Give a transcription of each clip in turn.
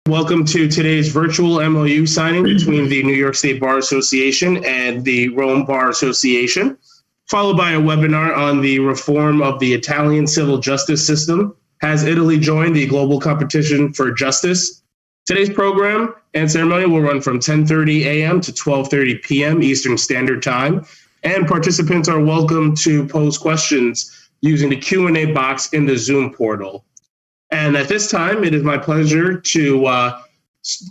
Welcome to today's virtual MOU signing between the New York State Bar Association and the Rome Bar Association, followed by a webinar on the reform of the Italian civil justice system. Has Italy joined the global competition for justice? Today's program and ceremony will run from 10:30 a.m. to 12:30 p.m. Eastern Standard Time, and participants are welcome to pose questions using the Q&A box in the Zoom portal. And at this time, it is my pleasure to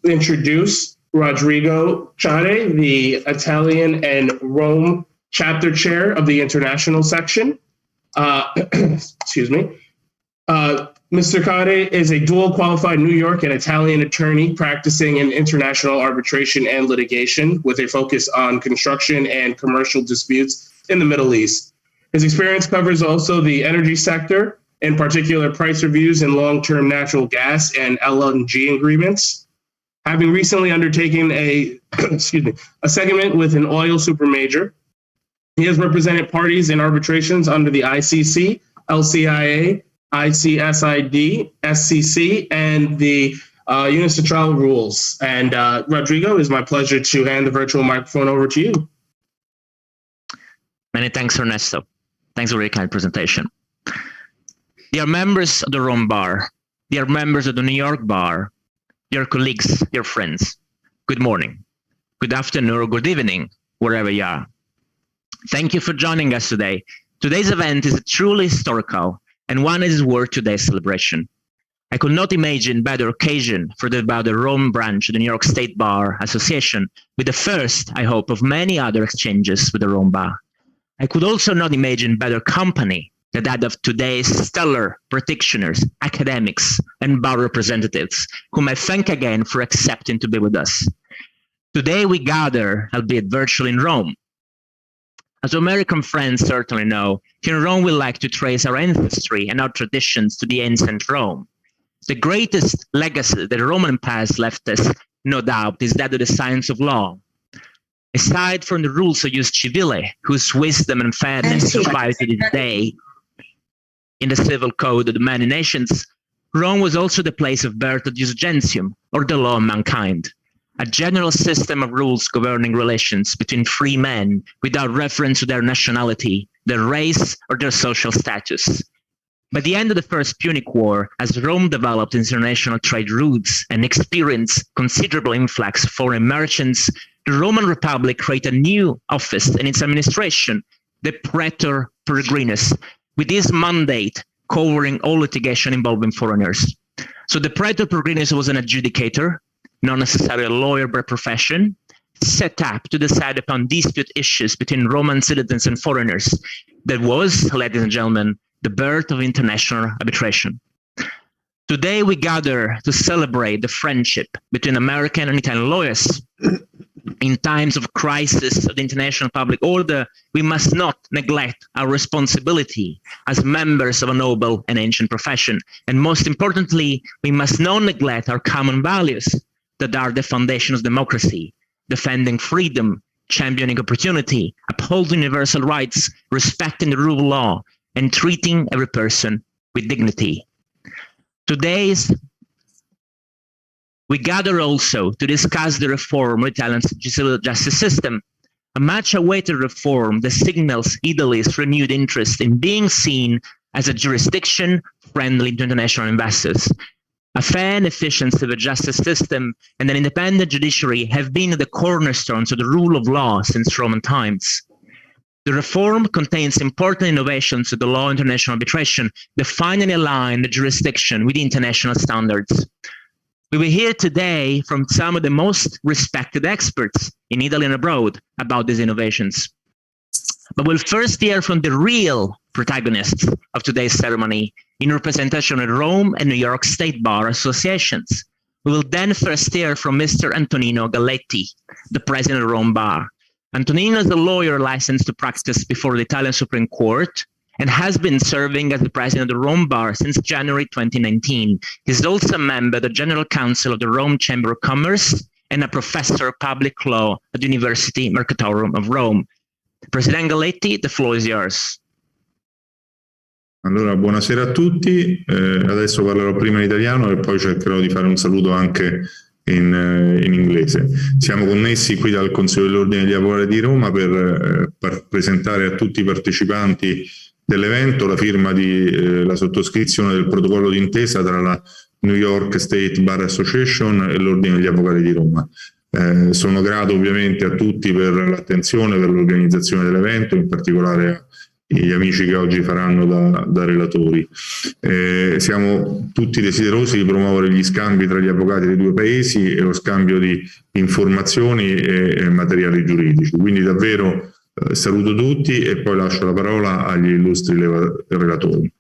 introduce Rodrigo Ciade, the Italian and Rome chapter chair of the international section. Excuse me. Mr. Ciade is a dual qualified New York and Italian attorney practicing in international arbitration and litigation with a focus on construction and commercial disputes in the Middle East. His experience covers also the energy sector, in particular price reviews in long-term natural gas and LNG agreements. Having recently undertaken a segment with an oil supermajor, he has represented parties in arbitrations under the ICC, LCIA, ICSID, SCC, and the UNITALIA rules. And Rodrigo, it's my pleasure to hand the virtual microphone over to you. Many thanks, Ernesto. Thanks for your kind presentation. Dear members of the Rome Bar, dear members of the New York Bar, dear colleagues, dear friends, good morning, good afternoon, or good evening, wherever you are. Thank you for joining us today. Today's event is truly historical, and one is worth today's celebration. I could not imagine better occasion for the Rome branch of the New York State Bar Association, with the first, I hope, of many other exchanges with the Rome Bar. I could also not imagine better company than that of today's stellar practitioners, academics, and bar representatives, whom I thank again for accepting to be with us. Today we gather, albeit virtually, in Rome. As American friends certainly know, here in Rome we like to trace our ancestry and our traditions to the ancient Rome. The greatest legacy that the Roman Empire has left us, no doubt, is that of the science of law. Aside from the rules of jus civile, whose wisdom and fairness survive to this day, in the civil code of the many nations, Rome was also the place of birth of jus gentium, or the law of mankind, a general system of rules governing relations between free men without reference to their nationality, their race, or their social status. By the end of the First Punic War, as Rome developed international trade routes and experienced considerable influx of foreign merchants, the Roman Republic created a new office in its administration, the Praetor Peregrinus, with this mandate covering all litigation involving foreigners. So the Praetor Peregrinus was an adjudicator, not necessarily a lawyer by profession, set up to decide upon dispute issues between Roman citizens and foreigners. That was, ladies and gentlemen, the birth of international arbitration. Today we gather to celebrate the friendship between American and Italian lawyers. In times of crisis of the international public order, we must not neglect our responsibility as members of a noble and ancient profession. And most importantly, we must not neglect our common values that are the foundation of democracy, defending freedom, championing opportunity, upholding universal rights, respecting the rule of law, and treating every person with dignity. We gather also to discuss the reform of Italian's civil justice system, a much-awaited reform that signals Italy's renewed interest in being seen as a jurisdiction friendly to international investors. A fair and efficient civil justice system and an independent judiciary have been the cornerstones of the rule of law since Roman times. The reform contains important innovations to the law of international arbitration that finally align the jurisdiction with international standards. We will hear today from some of the most respected experts in Italy and abroad about these innovations. But we'll first hear from the real protagonists of today's ceremony in representation of Rome and New York State Bar Associations. We will then first hear from Mr. Antonino Galletti, the president of Rome Bar. Antonino is a lawyer licensed to practice before the Italian Supreme Court and has been serving as the president of the Rome Bar since January 2019. He's also a member of the General Council of the Rome Chamber of Commerce and a professor of public law at the University Mercatorum of Rome. President Galletti, the floor is yours. Allora, buonasera a tutti. Adesso parlerò prima in italiano e poi cercherò di fare un saluto anche in inglese. Siamo connessi qui dal Consiglio dell'Ordine degli Avvocati di Roma per presentare a tutti i partecipanti dell'evento la firma la sottoscrizione del protocollo d'intesa tra la New York State Bar Association e l'Ordine degli Avvocati di Roma. Sono grato ovviamente a tutti per l'attenzione, per l'organizzazione dell'evento, in particolare agli amici che oggi faranno da relatori. Siamo tutti desiderosi di promuovere gli scambi tra gli avvocati dei due paesi e lo scambio di informazioni e materiali giuridici. Quindi davvero saluto tutti e poi lascio la parola agli illustri relatori.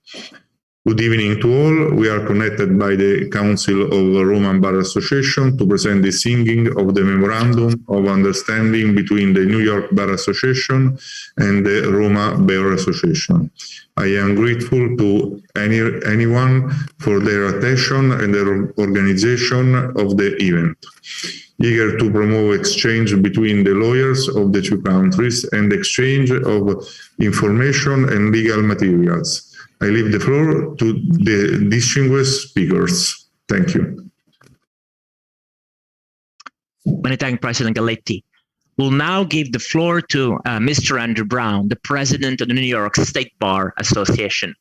Good evening to all. We are connected by the Council of the Roman Bar Association to present the signing of the Memorandum of Understanding between the New York Bar Association and the Roma Bar Association. I am grateful to anyone for their attention and their organization of the event. Eager to promote exchange between the lawyers of the two countries and exchange of information and legal materials. I leave the floor to the distinguished speakers. Thank you. Many thanks, President Galletti. We'll now give the floor to Mr. Andrew Brown, the president of the New York State Bar Association.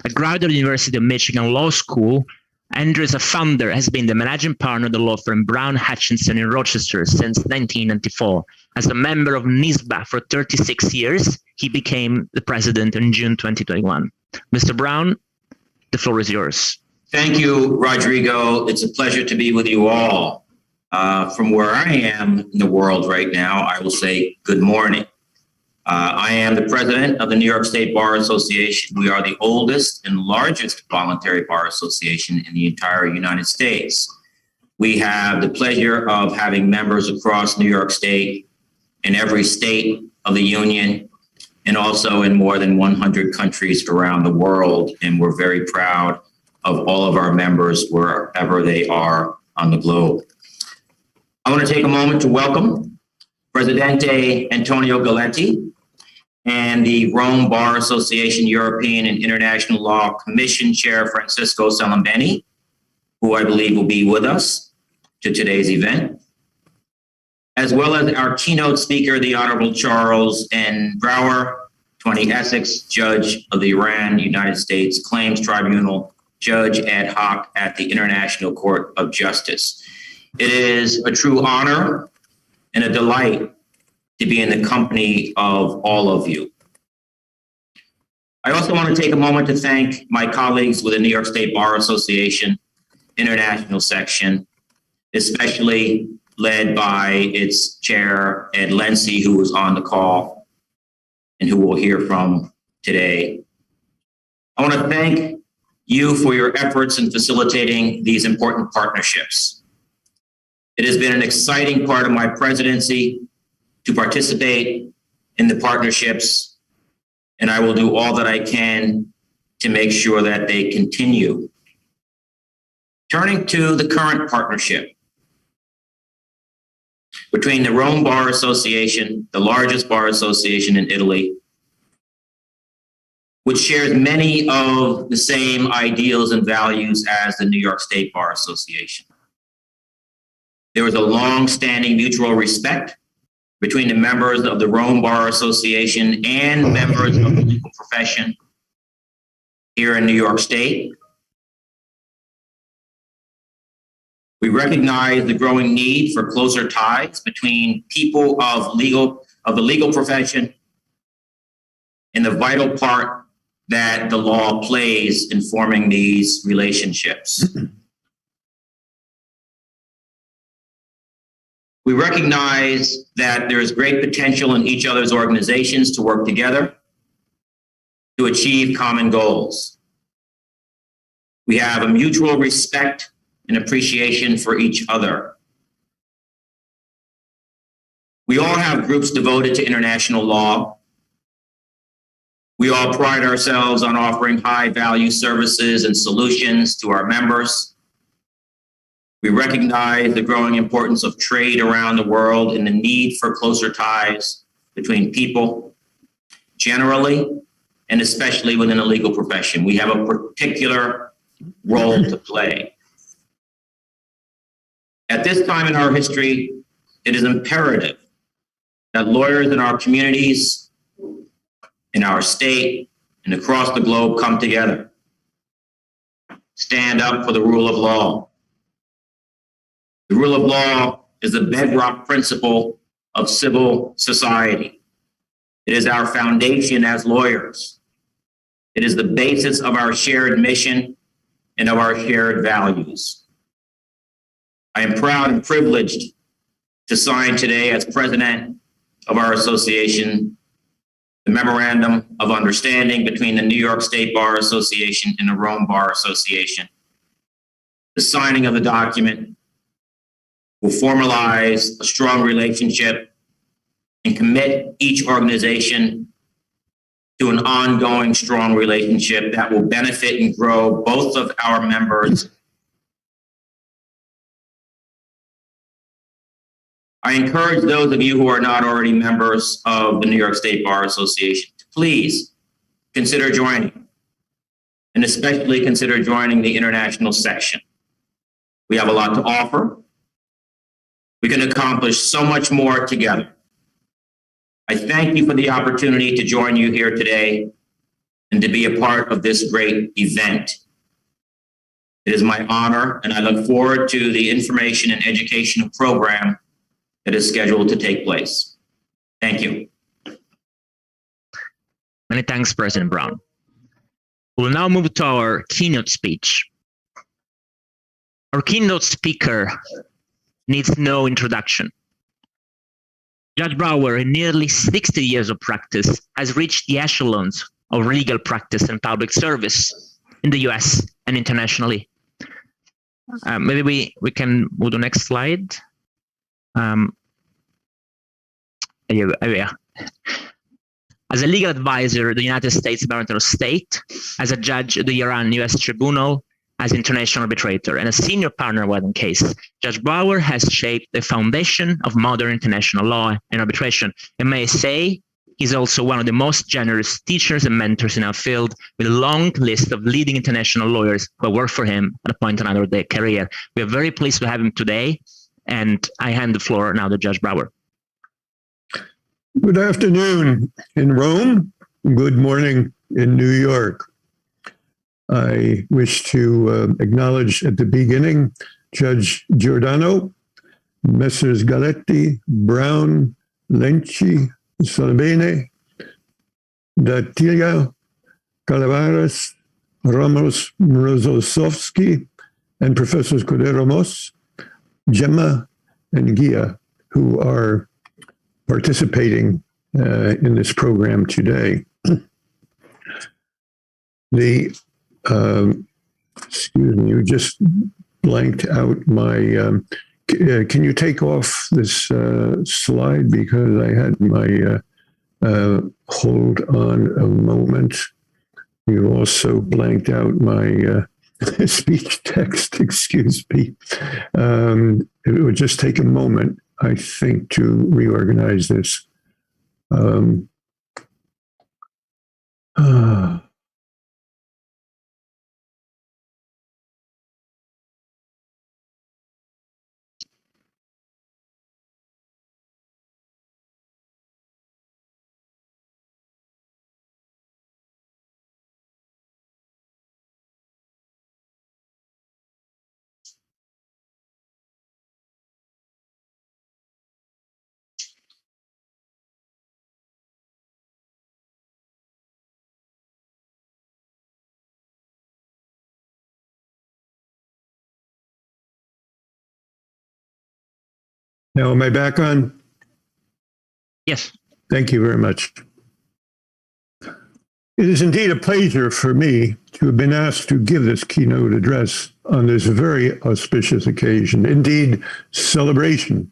A graduate of the University of Michigan Law School, Andrew is a founder, has been the managing partner of the law firm Brown Hutchinson in Rochester since 1994. As a member of NISBA for 36 years, he became the president in June 2021. Mr. Brown, the floor is yours. Thank you, Rodrigo. It's a pleasure to be with you all. From where I am in the world right now, I will say good morning. I am the president of the New York State Bar Association. We are the oldest and largest voluntary bar association in the entire United States. We have the pleasure of having members across New York State in every state of the Union and also in more than 100 countries around the world. And we're very proud of all of our members wherever they are on the globe. I want to take a moment to welcome Presidente Antonio Galletti and the Rome Bar Association European and International Law Commission Chair Francisco Salambeni, who I believe will be with us to today's event, as well as our keynote speaker, the Honorable Charles N. Brower, 20 Essex, Judge of the Iran, United States Claims Tribunal, Judge ad hoc at the International Court of Justice. It is a true honor and a delight to be in the company of all of you. I also want to take a moment to thank my colleagues with the New York State Bar Association International Section, especially led by its chair, Ed Lency, who was on the call and who we'll hear from today. I want to thank you for your efforts in facilitating these important partnerships. It has been an exciting part of my presidency to participate in the partnerships, and I will do all that I can to make sure that they continue. Turning to the current partnership between the Rome Bar Association, the largest bar association in Italy, which shares many of the same ideals and values as the New York State Bar Association. There was a long-standing mutual respect between the members of the Rome Bar Association and members of the legal profession here in New York State. We recognize the growing need for closer ties between people of the legal profession and the vital part that the law plays in forming these relationships. We recognize that there is great potential in each other's organizations to work together to achieve common goals. We have a mutual respect and appreciation for each other. We all have groups devoted to international law. We all pride ourselves on offering high-value services and solutions to our members. We recognize the growing importance of trade around the world and the need for closer ties between people generally and especially within the legal profession. We have a particular role to play. At this time in our history, it is imperative that lawyers in our communities, in our state, and across the globe come together, stand up for the rule of law. The rule of law is the bedrock principle of civil society. It is our foundation as lawyers. It is the basis of our shared mission and of our shared values. I am proud and privileged to sign today as president of our association the Memorandum of Understanding between the New York State Bar Association and the Rome Bar Association. The signing of the document will formalize a strong relationship and commit each organization to an ongoing strong relationship that will benefit and grow both of our members. I encourage those of you who are not already members of the New York State Bar Association to please consider joining, and especially consider joining the international section. We have a lot to offer. We can accomplish so much more together. I thank you for the opportunity to join you here today and to be a part of this great event. It is my honor, and I look forward to the information and educational program that is scheduled to take place. Thank you. Many thanks, President Brown. We'll now move to our keynote speech. Our keynote speaker needs no introduction. Judge Brower, in nearly 60 years of practice, has reached the echelons of legal practice and public service in the US and internationally. Maybe we can move to the next slide. As a legal advisor, the United States Department of State, as a judge at the Iran U.S. Tribunal, as international arbitrator, and a senior partner in one case, Judge Brower has shaped the foundation of modern international law and arbitration. And may I say, he's also one of the most generous teachers and mentors in our field, with a long list of leading international lawyers who work for him at a point or another of their career. We are very pleased to have him today, and I hand the floor now to Judge Brower. Good afternoon in Rome. Good morning in New York. I wish to acknowledge at the beginning Judge Giordano, Messrs. Galetti, Brown, Lenci, Salvene, D'Attilia, Calaveras, Ramos, Mrozosovsky, and Professors Cordero-Moss, Gemma, and Gia, who are participating in this program today. Excuse me, you just blanked out my, can you take off this slide, because I had my, hold on a moment. You also blanked out my speech text, excuse me. It would just take a moment, I think, to reorganize this. Now, am I back on? Yes. Thank you very much. It is indeed a pleasure for me to have been asked to give this keynote address on this very auspicious occasion, indeed celebration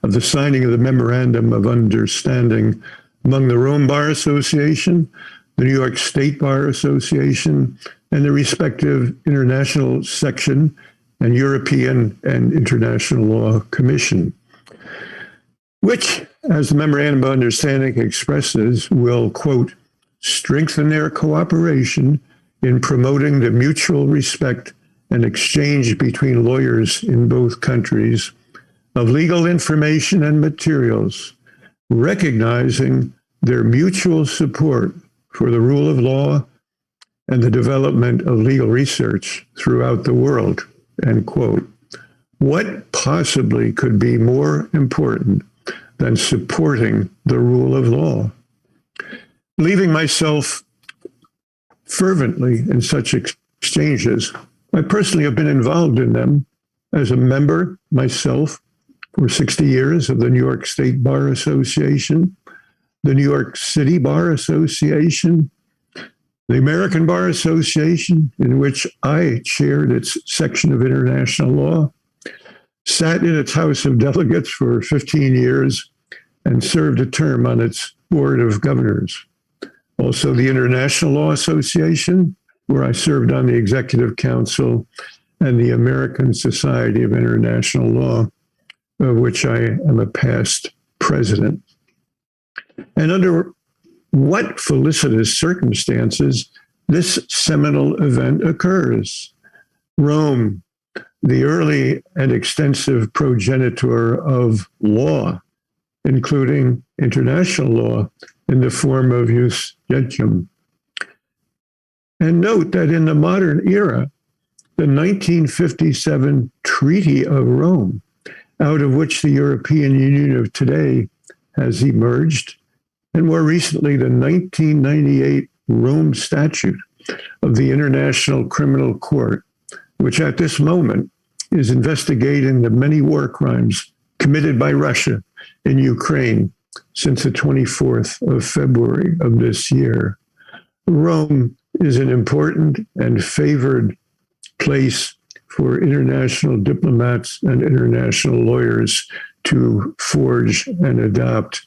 of the signing of the Memorandum of Understanding among the Rome Bar Association, the New York State Bar Association, and the respective international section and European and International Law Commission, which, as the Memorandum of Understanding expresses, will, quote, strengthen their cooperation in promoting the mutual respect and exchange between lawyers in both countries of legal information and materials, recognizing their mutual support for the rule of law and the development of legal research throughout the world, end quote. What possibly could be more important than supporting the rule of law? Believing myself fervently in such exchanges, I personally have been involved in them as a member myself for 60 years of the New York State Bar Association, the New York City Bar Association, the American Bar Association, in which I chaired its section of international law, sat in its House of Delegates for 15 years, and served a term on its Board of Governors. Also, the International Law Association, where I served on the Executive Council, and the American Society of International Law, of which I am a past president. And under what felicitous circumstances this seminal event occurs? Rome, the early and extensive progenitor of law, including international law in the form of jus gentium. And note that in the modern era, the 1957 Treaty of Rome, out of which the European Union of today has emerged, and more recently, the 1998 Rome Statute of the International Criminal Court, which at this moment is investigating the many war crimes committed by Russia in Ukraine since the 24th of February of this year. Rome is an important and favored place for international diplomats and international lawyers to forge and adopt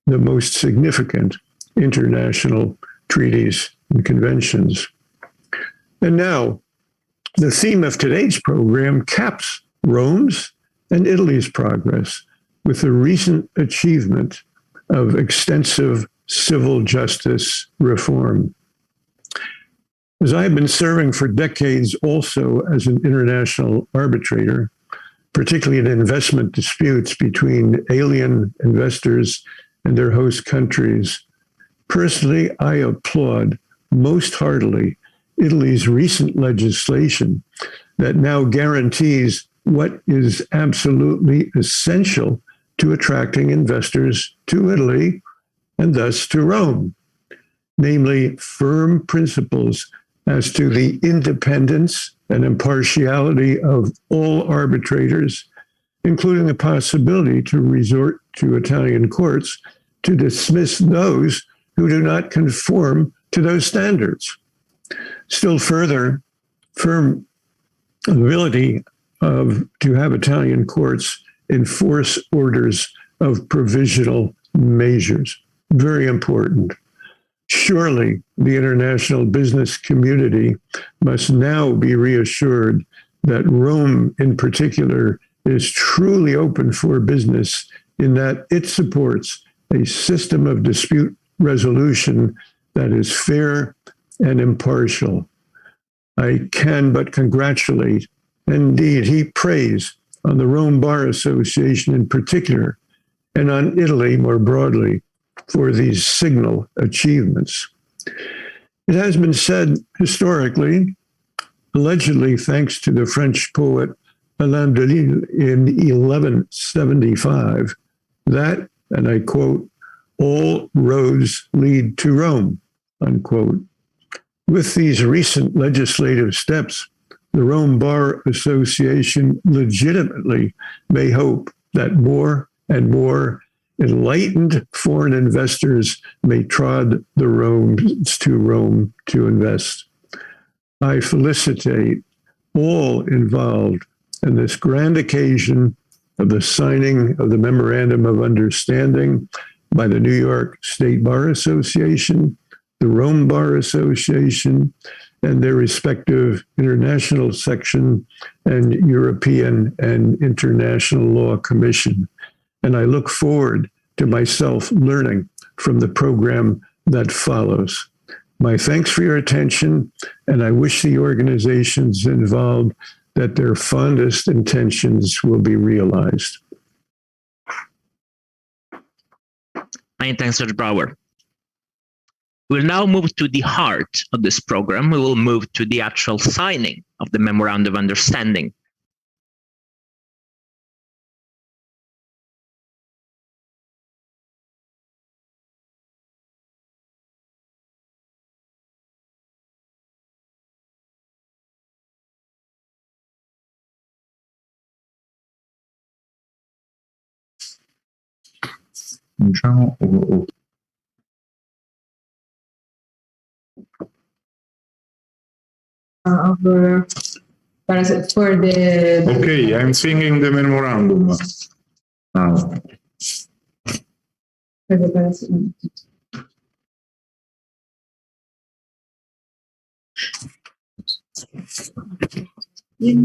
the most significant international treaties and conventions. And now, the theme of today's program caps Rome's and Italy's progress with the recent achievement of extensive civil justice reform. As I have been serving for decades also as an international arbitrator, particularly in investment disputes between alien investors and their host countries, personally, I applaud most heartily Italy's recent legislation that now guarantees what is absolutely essential to attracting investors to Italy and thus to Rome, namely firm principles as to the independence and impartiality of all arbitrators, including the possibility to resort to Italian courts to dismiss those who do not conform to those standards. Still further, firm ability to have Italian courts enforce orders of provisional measures. Very important. Surely the international business community must now be reassured that Rome in particular is truly open for business in that it supports a system of dispute resolution that is fair and impartial. I can but congratulate, indeed heap praise on the Rome Bar Association in particular, and on Italy more broadly, for these signal achievements. It has been said historically, allegedly thanks to the French poet Alain Delille in 1175, that, and I quote, all roads lead to Rome, unquote. With these recent legislative steps, the Rome Bar Association legitimately may hope that more and more enlightened foreign investors may trod the roads to Rome to invest. I felicitate all involved in this grand occasion of the signing of the Memorandum of Understanding by the New York State Bar Association, the Rome Bar Association, and their respective international section and European and International Law Commission. And I look forward to myself learning from the program that follows. My thanks for your attention, and I wish the organizations involved that their fondest intentions will be realized. Many thanks, Judge Brower. We'll now move to the heart of this program. We will move to the actual signing of the Memorandum of Understanding. For the Okay, I'm singing the memorandum now.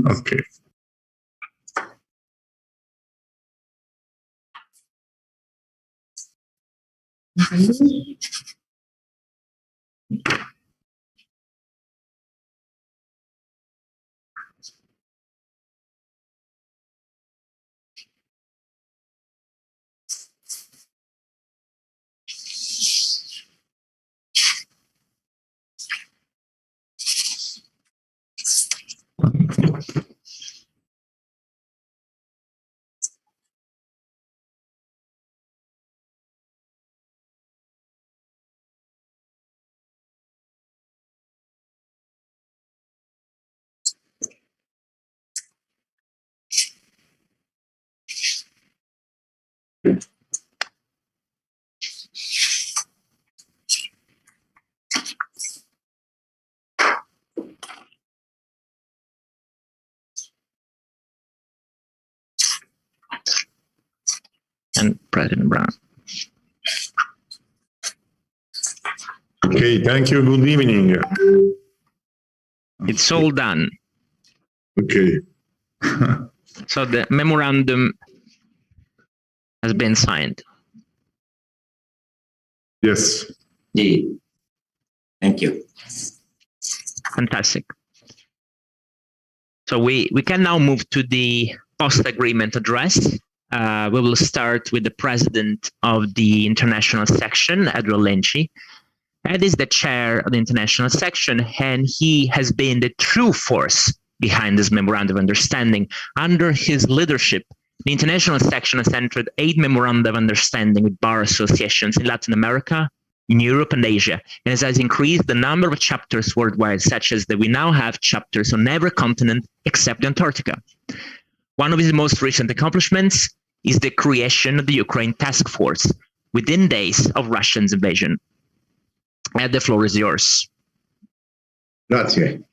Okay. And President Brown. Okay, thank you. Good evening. It's all done. Okay. So the memorandum has been signed. Yes. Indeed. Thank you. Fantastic. So we can now move to the post-agreement address. We will start with the president of the international section, Andrea Lenci. Ed is the chair of the international section, and he has been the true force behind this memorandum of understanding. Under his leadership, the international section has entered 8 memoranda of understanding with bar associations in Latin America, in Europe and Asia, and it has increased the number of chapters worldwide, such as that we now have chapters on every continent except Antarctica. One of his most recent accomplishments is the creation of the Ukraine task force within days of Russia's invasion. Ed, the floor is yours. Grazie.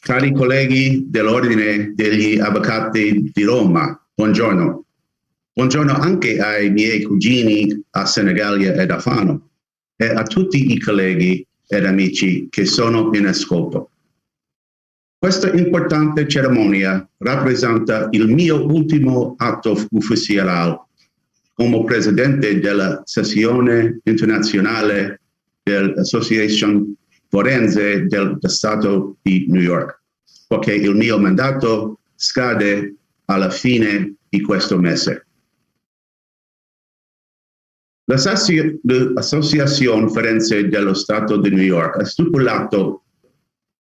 Cari colleghi dell'Ordine degli Avvocati di Roma, buongiorno. Buongiorno anche ai miei cugini a Senigallia ed a Fano e a tutti I colleghi ed amici che sono in ascolto. Questa importante cerimonia rappresenta il mio ultimo atto ufficiale come presidente della sessione internazionale dell'Association Forense del Stato di New York, poiché il mio mandato scade alla fine di questo mese. L'Associazione Forense dello Stato di New York ha stipulato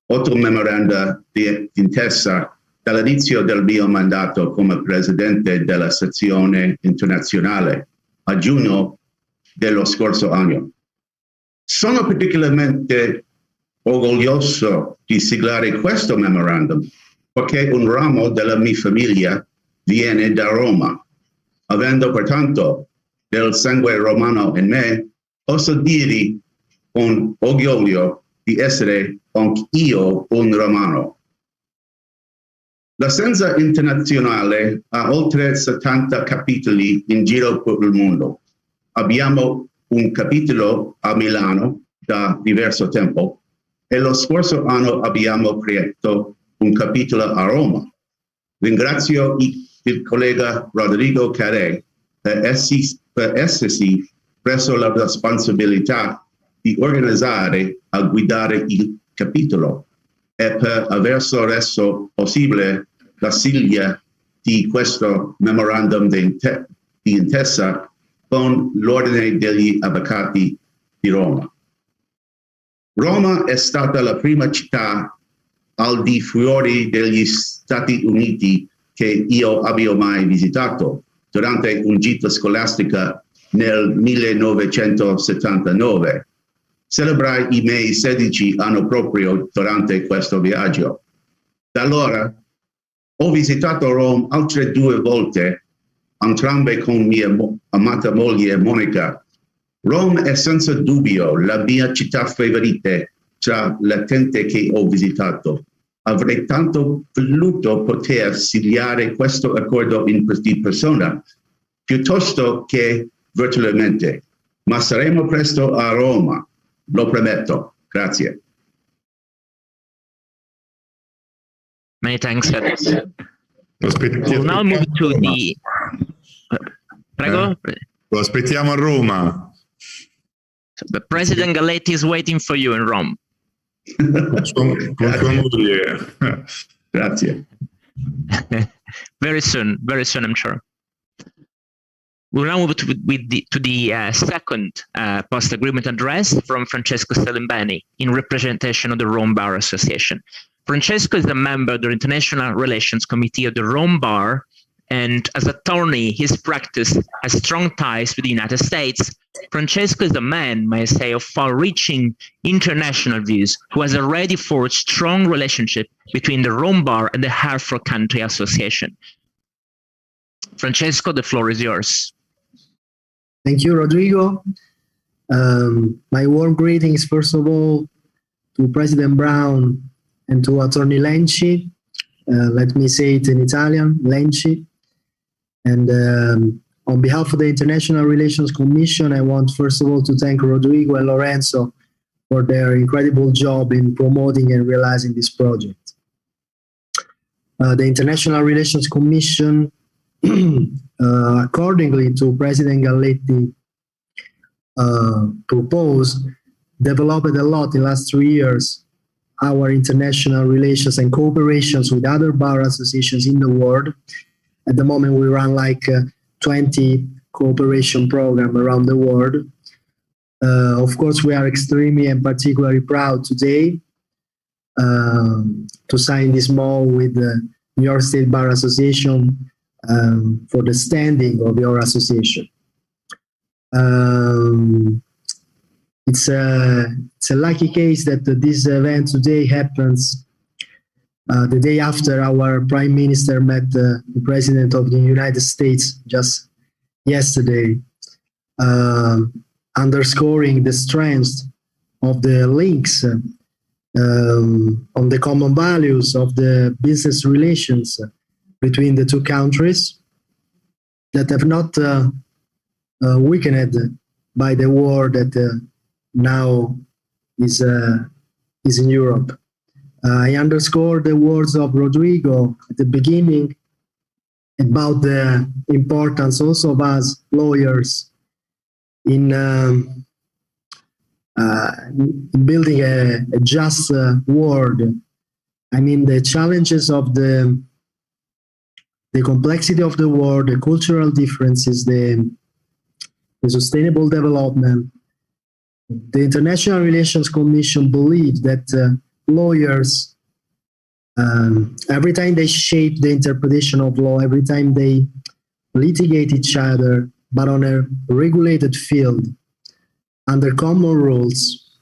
8 memoranda di intesa dall'inizio del mio mandato come presidente della sezione internazionale a giugno dello scorso anno. Sono particolarmente orgoglioso di siglare questo memorandum perché un ramo della mia famiglia viene da Roma. Avendo pertanto del sangue romano in me, posso dire con orgoglio di essere anch'io un romano. L'assenza internazionale ha oltre 70 capitoli in giro per il mondo. Abbiamo un capitolo a Milano da diverso tempo e lo scorso anno abbiamo creato un capitolo a Roma. Ringrazio il collega Rodrigo Carey per per essersi preso la responsabilità di organizzare e guidare il capitolo e per averso reso possibile la sigla di questo memorandum di intesa con l'Ordine degli Avvocati di Roma. Roma è stata la prima città al di fuori degli Stati Uniti che io abbia mai visitato durante un gita scolastica nel 1979. Celebrai i miei 16 anni proprio durante questo viaggio. Da allora ho visitato Roma altre 2 volte, entrambe con mia amata moglie Monica. Roma è senza dubbio la mia città favorita tra le tante che ho visitato. Avrei tanto voluto poter siglare questo accordo di persona, piuttosto che virtualmente, ma saremo presto a Roma, lo prometto. Grazie. Many thanks. We'll now move to the... Prego. Lo aspettiamo a Roma. The President Galletti is waiting for you in Rome. Con sua moglie. Grazie. Very soon, I'm sure. We'll now move to the second post-agreement address from Francesco Salimbeni in representation of the Rome Bar Association. Francesco is a member of the International Relations Committee of the Rome Bar, and as attorney, his practice has strong ties with the United States. Francesco is a man, may I say, of far-reaching international views, who has already forged strong relationship between the Rome Bar and the Hereford County Association. Francesco, the floor is yours. Thank you, Rodrigo. My warm greetings, first of all, to President Brown and to Attorney Lenci. Let me say it in Italian, Lenci. And on behalf of the International Relations Commission, I want, first of all, to thank Rodrigo and Lorenzo for their incredible job in promoting and realizing this project. The International Relations Commission, accordingly to President Galletti propose, developed a lot in the last 3 years our international relations and cooperations with other bar associations in the world. At the moment, we run like 20 cooperation programs around the world. Of course, we are extremely and particularly proud today to sign this MOU with the New York State Bar Association for the standing of your association. It's a lucky case that this event today happens the day after our Prime Minister met the President of the United States just yesterday, underscoring the strength of the links on the common values of the business relations between the two countries that have not weakened by the war that now is in Europe. I underscore the words of Rodrigo at the beginning about the importance also of us lawyers in building a just world. I mean, the challenges of the complexity of the world, the cultural differences, the sustainable development. The International Relations Commission believes that lawyers, every time they shape the interpretation of law, every time they litigate each other, but on a regulated field, under common rules,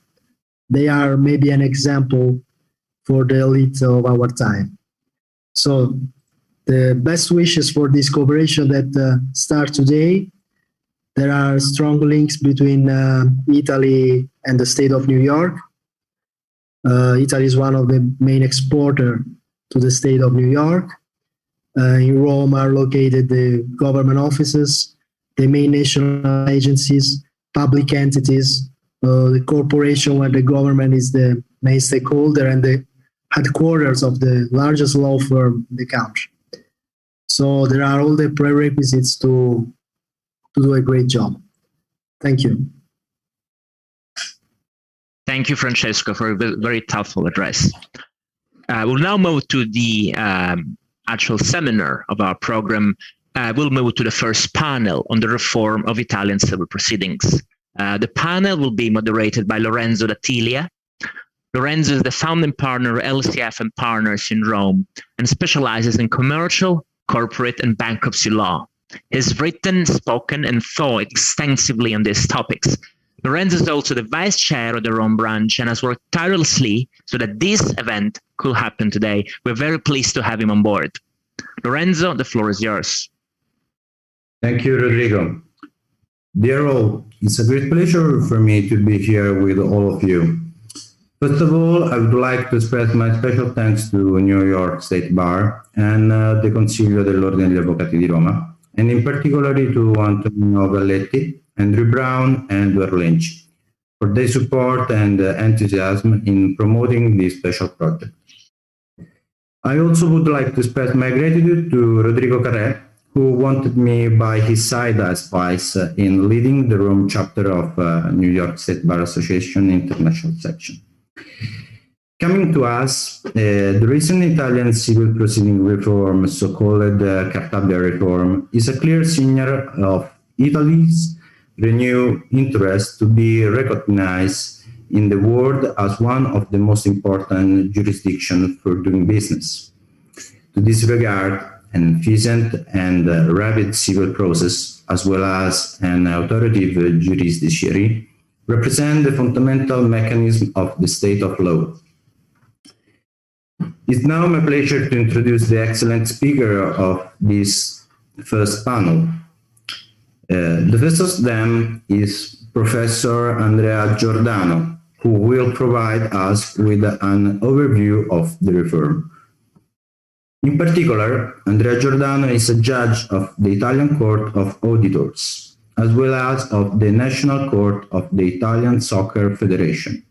they are maybe an example for the elite of our time. So the best wishes for this cooperation that start today. There are strong links between Italy and the state of New York. Italy is one of the main exporters to the state of New York. In Rome are located the government offices, the main national agencies, public entities, the corporation where the government is the main stakeholder, and the headquarters of the largest law firm in the country. So there are all the prerequisites to to do a great job. Thank you. Thank you, Francesco, for a very thoughtful address. We'll now move to the actual seminar of our program. We'll move to the first panel on the reform of Italian civil proceedings. The panel will be moderated by Lorenzo D'Attilia. Lorenzo is the founding partner of LCF and Partners in Rome and specializes in commercial, corporate, and bankruptcy law. He's written, spoken, and thought extensively on these topics. Lorenzo is also the vice chair of the Rome branch and has worked tirelessly so that this event could happen today. We're very pleased to have him on board. Lorenzo, the floor is yours. Thank you, Rodrigo. Dear all, it's a great pleasure for me to be here with all of you. First of all, I would like to express my special thanks to New York State Bar and the Consiglio dell'Ordine degli Avvocati di Roma, and in particular to Antonio Galletti, Andrew Brown, and Edward Lynch for their support and enthusiasm in promoting this special project. I also would like to express my gratitude to Rodrigo Carré, who wanted me by his side as vice in leading the Rome chapter of New York State Bar Association International Section. Coming to us, the recent Italian civil proceeding reform, so-called Cartabia reform, is a clear signal of Italy's renewed interest to be recognized in the world as one of the most important jurisdictions for doing business. To this regard, an efficient and rapid civil process, as well as an authoritative judiciary, represent the fundamental mechanism of the state of law. It's now my pleasure to introduce the excellent speaker of this first panel. The first of them is Professor Andrea Giordano, who will provide us with an overview of the reform. In particular, Andrea Giordano is a judge of the Italian Court of Auditors, as well as of the National Court of the Italian Soccer Federation.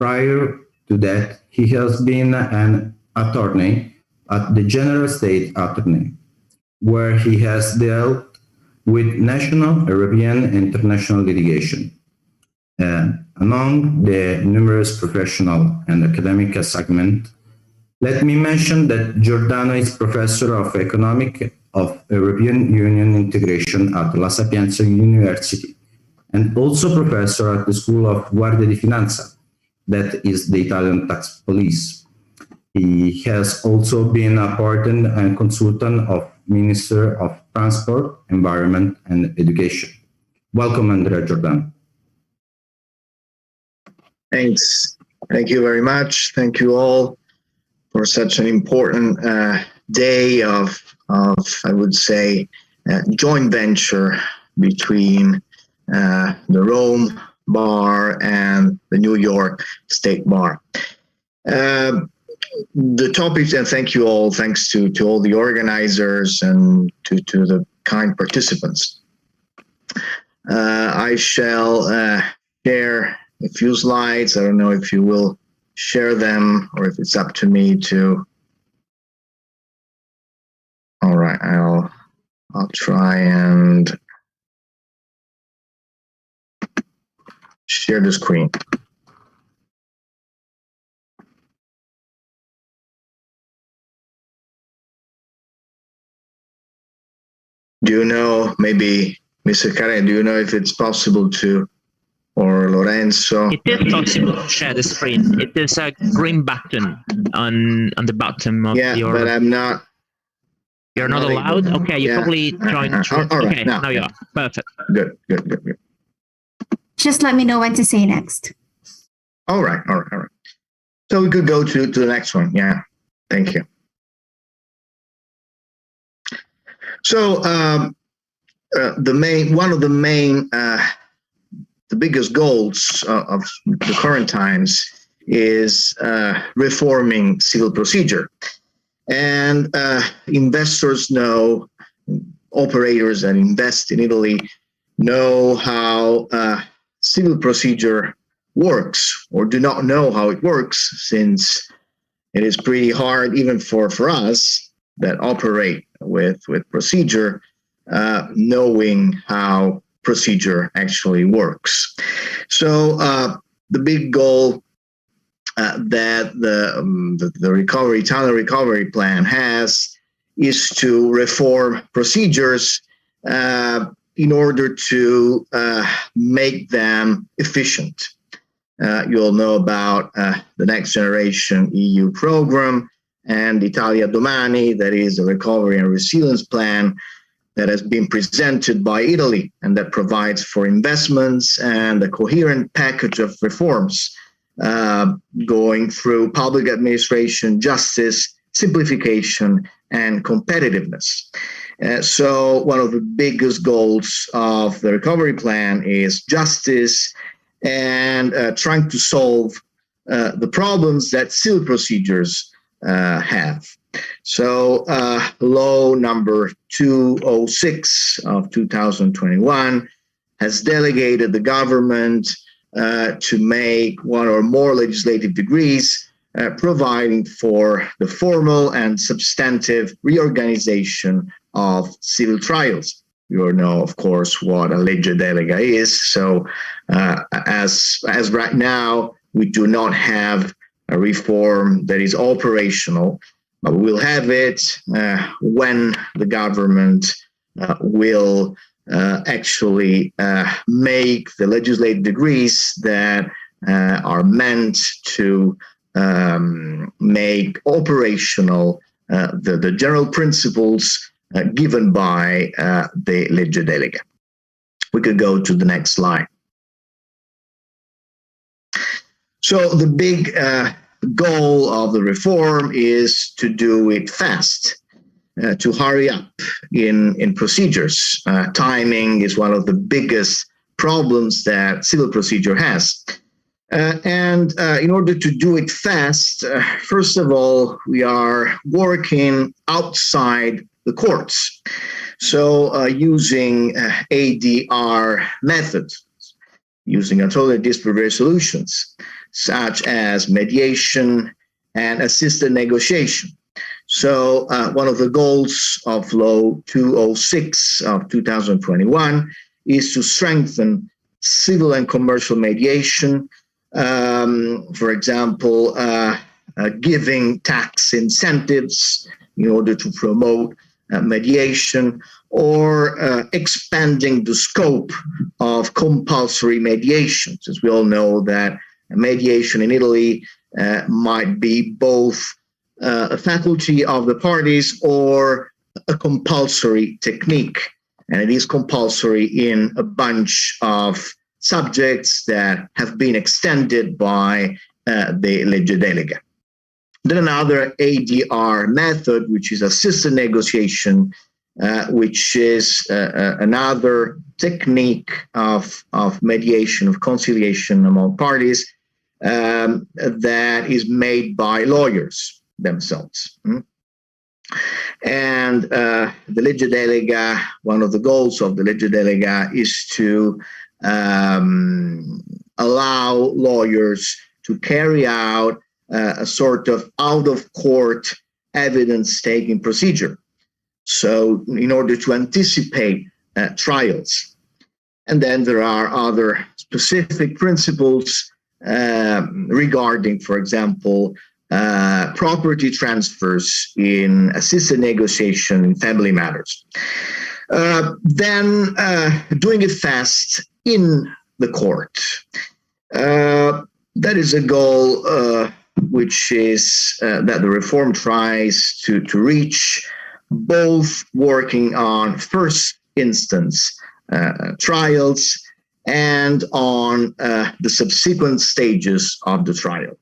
Prior to that, he has been an attorney at the General State Attorney, where he has dealt with national, European, and international litigation. Among the numerous professional and academic assignments, let me mention that Giordano is Professor of Economic of European Union Integration at La Sapienza University, and also Professor at the School of Guardia di Finanza, that is the Italian tax police. He has also been a partner and consultant of Minister of Transport, Environment, and Education. Welcome, Andrea Giordano. Thanks. Thank you very much. Thank you all for such an important day of I would say, joint venture between the Rome Bar and the New York State Bar. The topics, and thank you all, thanks to all the organizers and to the kind participants. I shall share a few slides. I don't know if you will share them or if it's up to me to. All right, I'll try and share the screen. Do you know, maybe Mr. Carré, do you know if it's possible to, or Lorenzo? It is possible to share the screen. It is a green button on the bottom of your... Yeah, but I'm not... You're not allowed? Okay, you're probably trying to... All right, okay, now you are. Perfect. Good. Just let me know when to say next. All right. So we could go to the next one. Yeah, thank you. So the biggest goals of the current times is reforming civil procedure. And investors know, operators that invest in Italy know how civil procedure works, or do not know how it works, since it is pretty hard even for us that operate with procedure knowing how procedure actually works. So the big goal that the Italian recovery plan has is to reform procedures in order to make them efficient. You all know about the Next Generation EU program and Italia Domani, that is a recovery and resilience plan that has been presented by Italy and that provides for investments and a coherent package of reforms going through public administration, justice, simplification, and competitiveness. So one of the biggest goals of the recovery plan is justice and trying to solve the problems that civil procedures have. So law number 206 of 2021 has delegated the government to make one or more legislative decrees providing for the formal and substantive reorganization of civil trials. You all know, of course, what a legge delega is. So as right now, we do not have a reform that is operational, but we will have it when the government will actually make the legislative decrees that are meant to make operational the general principles given by the legge delega. We could go to the next slide. So the big goal of the reform is to do it fast, to hurry up in procedures. Timing is one of the biggest problems that civil procedure has. And in order to do it fast, first of all, we are working outside the courts. So using ADR methods, using alternative dispute resolutions, such as mediation and assisted negotiation. So one of the goals of Law 206 of 2021 is to strengthen civil and commercial mediation, for example, giving tax incentives in order to promote mediation, or expanding the scope of compulsory mediation. As we all know that mediation in Italy might be both a faculty of the parties or a compulsory technique. And it is compulsory in a bunch of subjects that have been extended by the legge delega. Then another ADR method, which is assisted negotiation, which is another technique of mediation, of conciliation among parties that is made by lawyers themselves. And the legge delega, one of the goals of the legge delega is to allow lawyers to carry out a sort of out-of-court evidence-taking procedure. So in order to anticipate trials. And then there are other specific principles regarding, for example, property transfers in assisted negotiation in family matters. Then doing it fast in the court. That is a goal which is that the reform tries to reach, both working on first instance trials and on the subsequent stages of the trial.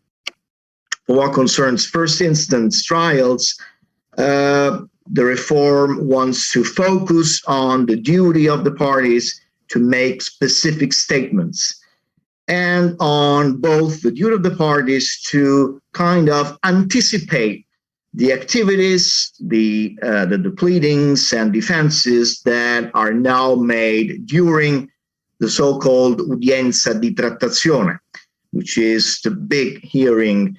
For what concerns first instance trials, the reform wants to focus on the duty of the parties to make specific statements, and on both the duty of the parties to kind of anticipate the activities, the pleadings and defenses that are now made during the so-called udienza di trattazione, which is the big hearing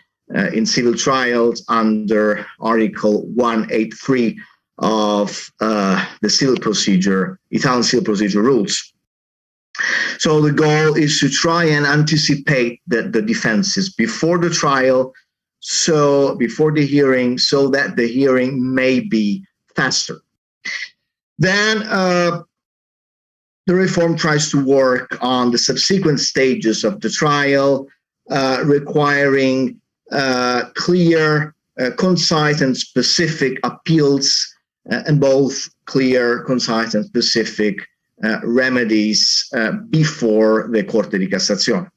in civil trials under Article 183 of the civil procedure, Italian civil procedure rules. So the goal is to try and anticipate the defenses before the trial, so before the hearing, so that the hearing may be faster. Then the reform tries to work on the subsequent stages of the trial, requiring clear, concise, and specific appeals, and both clear, concise, and specific remedies before the Corte di Cassazione.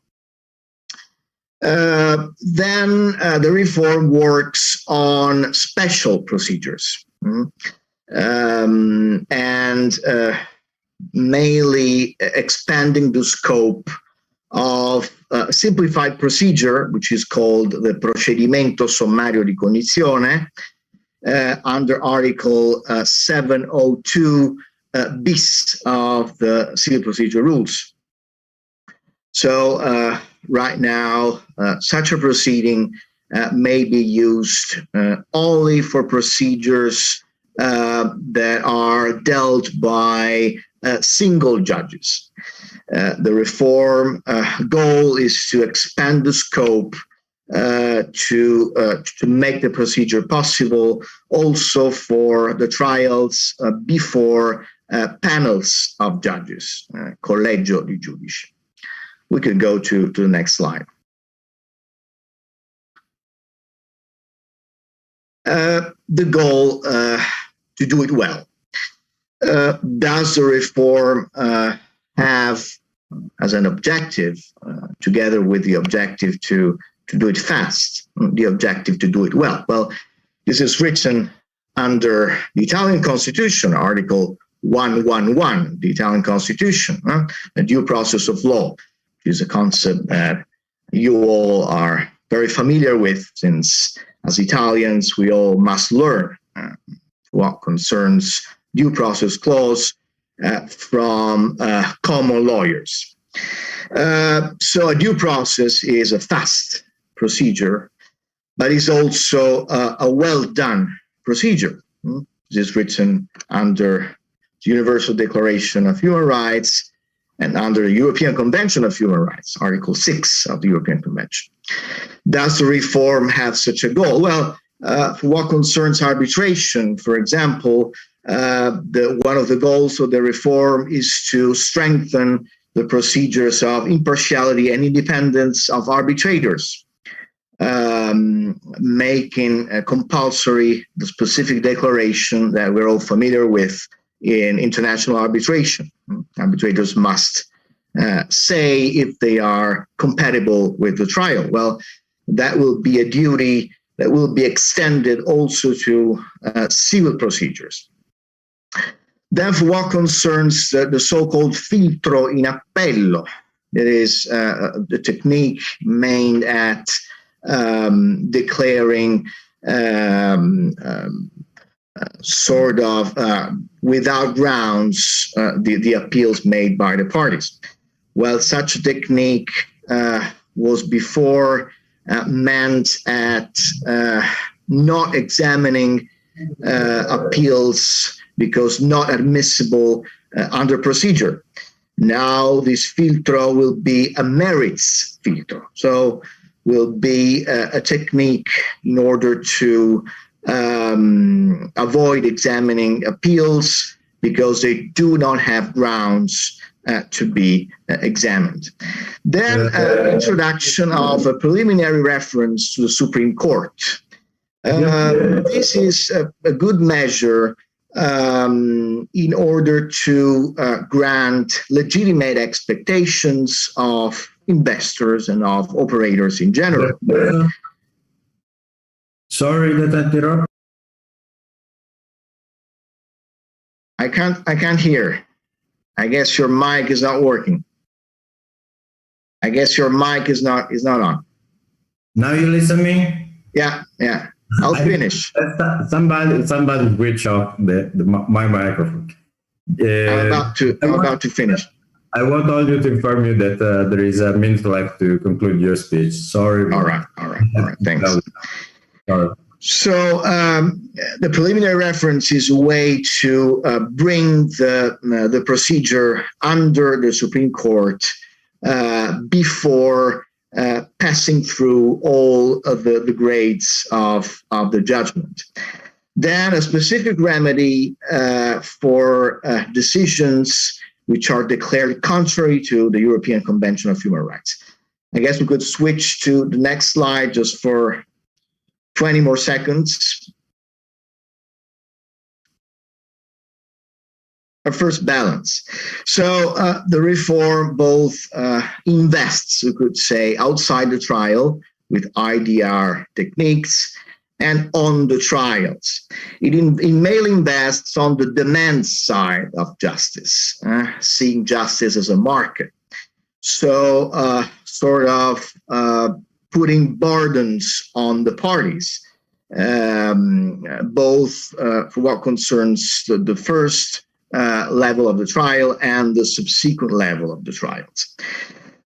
Then the reform works on special procedures, and mainly expanding the scope of a simplified procedure, which is called the procedimento sommario di cognizione, under Article 702 bis of the civil procedure rules. So right now, such a proceeding may be used only for procedures that are dealt by single judges. The reform goal is to expand the scope to make the procedure possible also for the trials before panels of judges, collegio di giudici. We can go to the next slide. The goal to do it well. Does the reform have as an objective, together with the objective to do it fast, the objective to do it well? Well, this is written under the Italian Constitution, Article 111, the Italian Constitution, a due process of law, which is a concept that you all are very familiar with, since as Italians, we all must learn what concerns due process clause from common lawyers. So a due process is a fast procedure, but is also a well-done procedure. This is written under the Universal Declaration of Human Rights and under the European Convention of Human Rights, Article 6 of the European Convention. Does the reform have such a goal? Well, for what concerns arbitration, for example, one of the goals of the reform is to strengthen the procedures of impartiality and independence of arbitrators, making compulsory the specific declaration that we're all familiar with in international arbitration. Arbitrators must say if they are compatible with the trial. Well, that will be a duty that will be extended also to civil procedures. Then for what concerns the so-called filtro in appello, it is the technique aimed at declaring sort of without grounds the appeals made by the parties. Well, such a technique was before meant at not examining appeals because not admissible under procedure. Now this filtro will be a merits filtro. So will be a technique in order to avoid examining appeals because they do not have grounds to be examined. Then introduction of a preliminary reference to the Supreme Court. This is a good measure in order to grant legitimate expectations of investors and of operators in general. Sorry that I interrupt. I can't hear. I guess your mic is not working. I guess your mic is not on. Now you listen to me? Yeah. I'll finish. Somebody switch off my microphone. I'm about to finish. I want all you to inform you that there is a minute left to conclude your speech. Sorry. All right. Thanks. Sorry. So the preliminary reference is a way to bring the procedure under the Supreme Court before passing through all of the grades of the judgment. Then a specific remedy for decisions which are declared contrary to the European Convention of Human Rights. I guess we could switch to the next slide just for 20 more seconds. Our first balance. So the reform both invests, we could say, outside the trial with IDR techniques and on the trials. It mainly invests on the demand side of justice, seeing justice as a market. So sort of putting burdens on the parties, both for what concerns the first level of the trial and the subsequent level of the trials.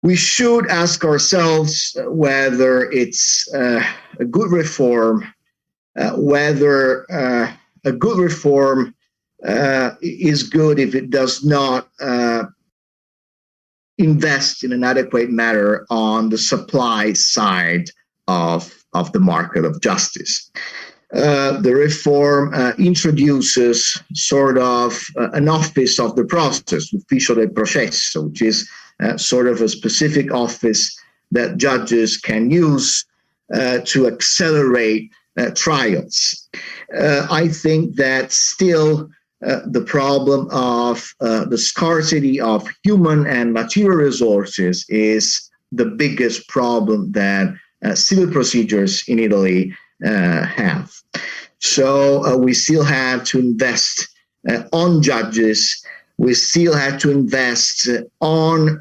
We should ask ourselves whether it's a good reform, whether a good reform is good if it does not invest in an adequate manner on the supply side of the market of justice. The reform introduces sort of an office of the process, ufficio del processo, which is sort of a specific office that judges can use to accelerate trials. I think that still the problem of the scarcity of human and material resources is the biggest problem that civil procedures in Italy have. So we still have to invest on judges. We still have to invest on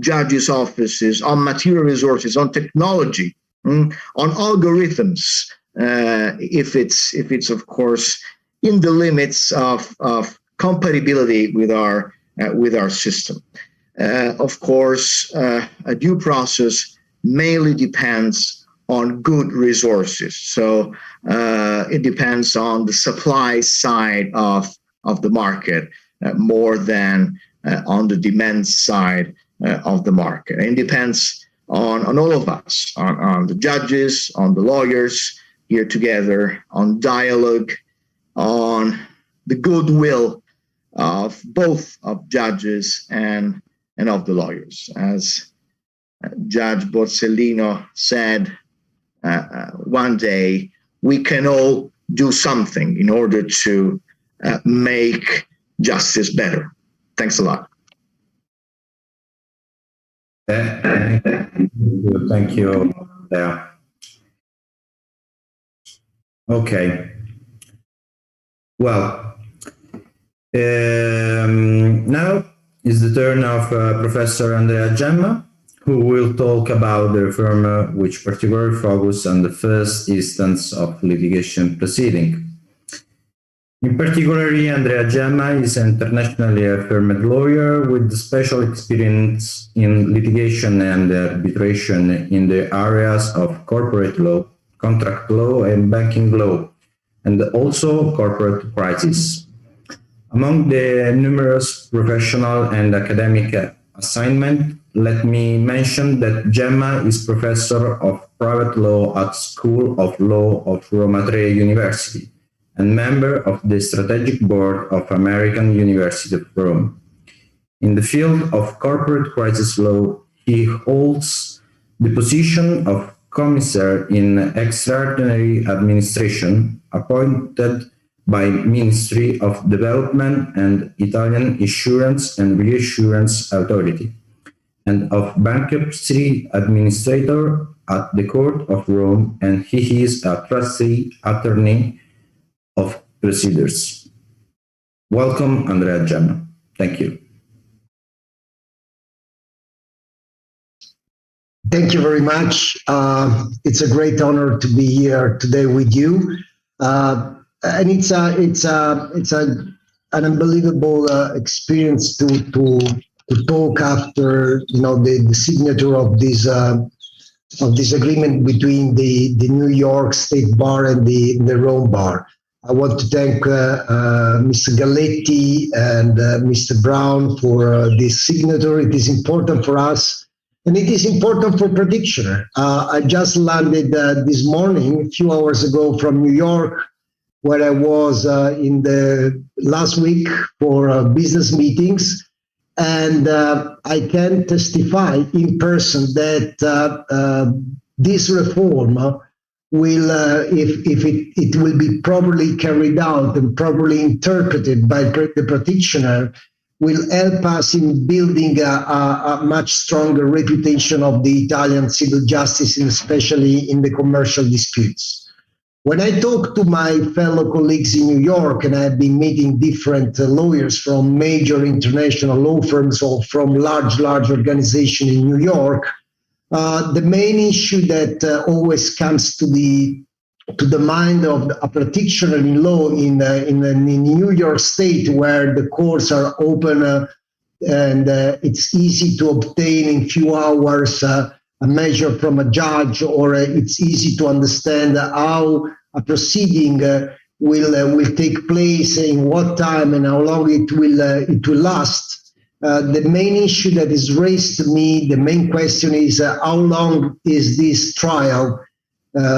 judges' offices, on material resources, on technology, on algorithms, if it's of course in the limits of compatibility with our system. Of course, a due process mainly depends on good resources. So it depends on the supply side of the market more than on the demand side of the market. And it depends on all of us, on the judges, on the lawyers here together, on dialogue, on the goodwill of both of judges and of the lawyers. As Judge Borsellino said one day, we can all do something in order to make justice better. Thanks a lot. Thank you. Yeah. Okay. Well, now is the turn of Professor Andrea Gemma, who will talk about the RIFORMA, which particularly focus on the first instance of litigation proceeding. In particular, Andrea Gemma is an internationally affirmed lawyer with special experience in litigation and arbitration in the areas of corporate law, contract law, and banking law, and also corporate crisis. Among the numerous professional and academic assignments, let me mention that Gemma is professor of private law at School of Law of Roma III University and member of the Strategic Board of American University of Rome. In the field of corporate crisis law, he holds the position of Commissaire in Extraordinary Administration, appointed by Ministry of Development and Italian Insurance and Reassurance Authority, and of Bankruptcy Administrator at the Court of Rome, and he is a trustee attorney of procedures. Welcome, Andrea Gemma. Thank you. Thank you very much. It's a great honor to be here today with you, and it's an unbelievable experience to talk after the signature of this disagreement between the New York State Bar and the Rome Bar. I want to thank Mr. Galletti and Mr. Brown for this signature. It is important for us, and it is important for practitioner. I just landed this morning, a few hours ago, from New York, where I was in the last week for business meetings. And I can testify in person that this reform will, if it will be properly carried out and properly interpreted by the practitioner, will help us in building a much stronger reputation of the Italian civil justice, and especially in the commercial disputes. When I talk to my fellow colleagues in New York, and I've been meeting different lawyers from major international law firms or from large organizations in New York, the main issue that always comes to the mind of a practitioner in law in New York State, where the courts are open and it's easy to obtain in few hours a measure from a judge, or it's easy to understand how a proceeding will take place, in what time, and how long it will last. The main issue that is raised to me, the main question is how long is this trial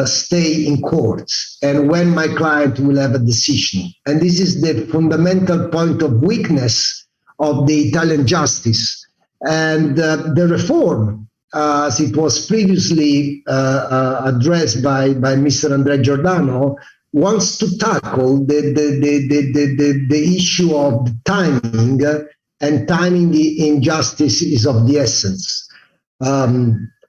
stay in courts, and when my client will have a decision. And this is the fundamental point of weakness of the Italian justice. And the reform, as it was previously addressed by Mr. Andrea Giordano, wants to tackle the issue of timing, and timing in justice is of the essence.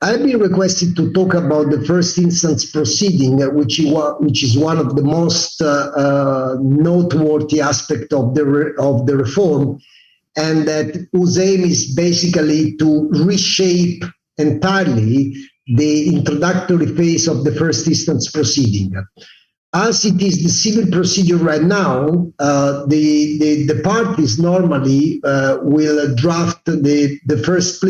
I've been requested to talk about the first instance proceeding, which is one of the most noteworthy aspects of the reform, and that whose aim is basically to reshape entirely the introductory phase of the first instance proceeding. As it is the civil procedure right now, the parties normally will draft the first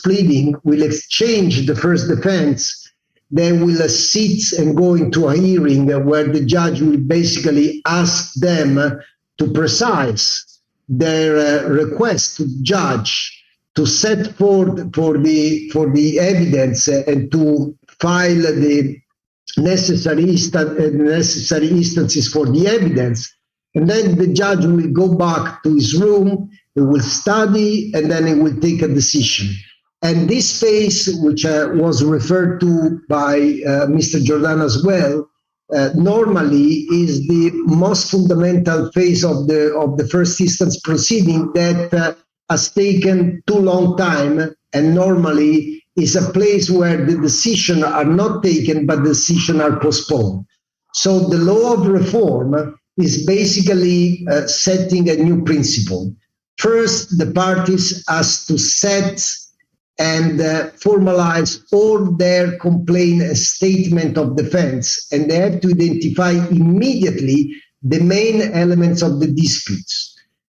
pleading, will exchange the first defense, then will sit and go into a hearing where the judge will basically ask them to precise their request to the judge to set forth for the evidence and to file the necessary instances for the evidence. And then the judge will go back to his room, he will study, and then he will take a decision. And this phase, which was referred to by Mr. Giordano as well, normally is the most fundamental phase of the first instance proceeding that has taken too long time, and normally is a place where the decisions are not taken, but the decisions are postponed. So the law of reform is basically setting a new principle. First, the parties has to set and formalize all their complaint and statement of defense, and they have to identify immediately the main elements of the disputes.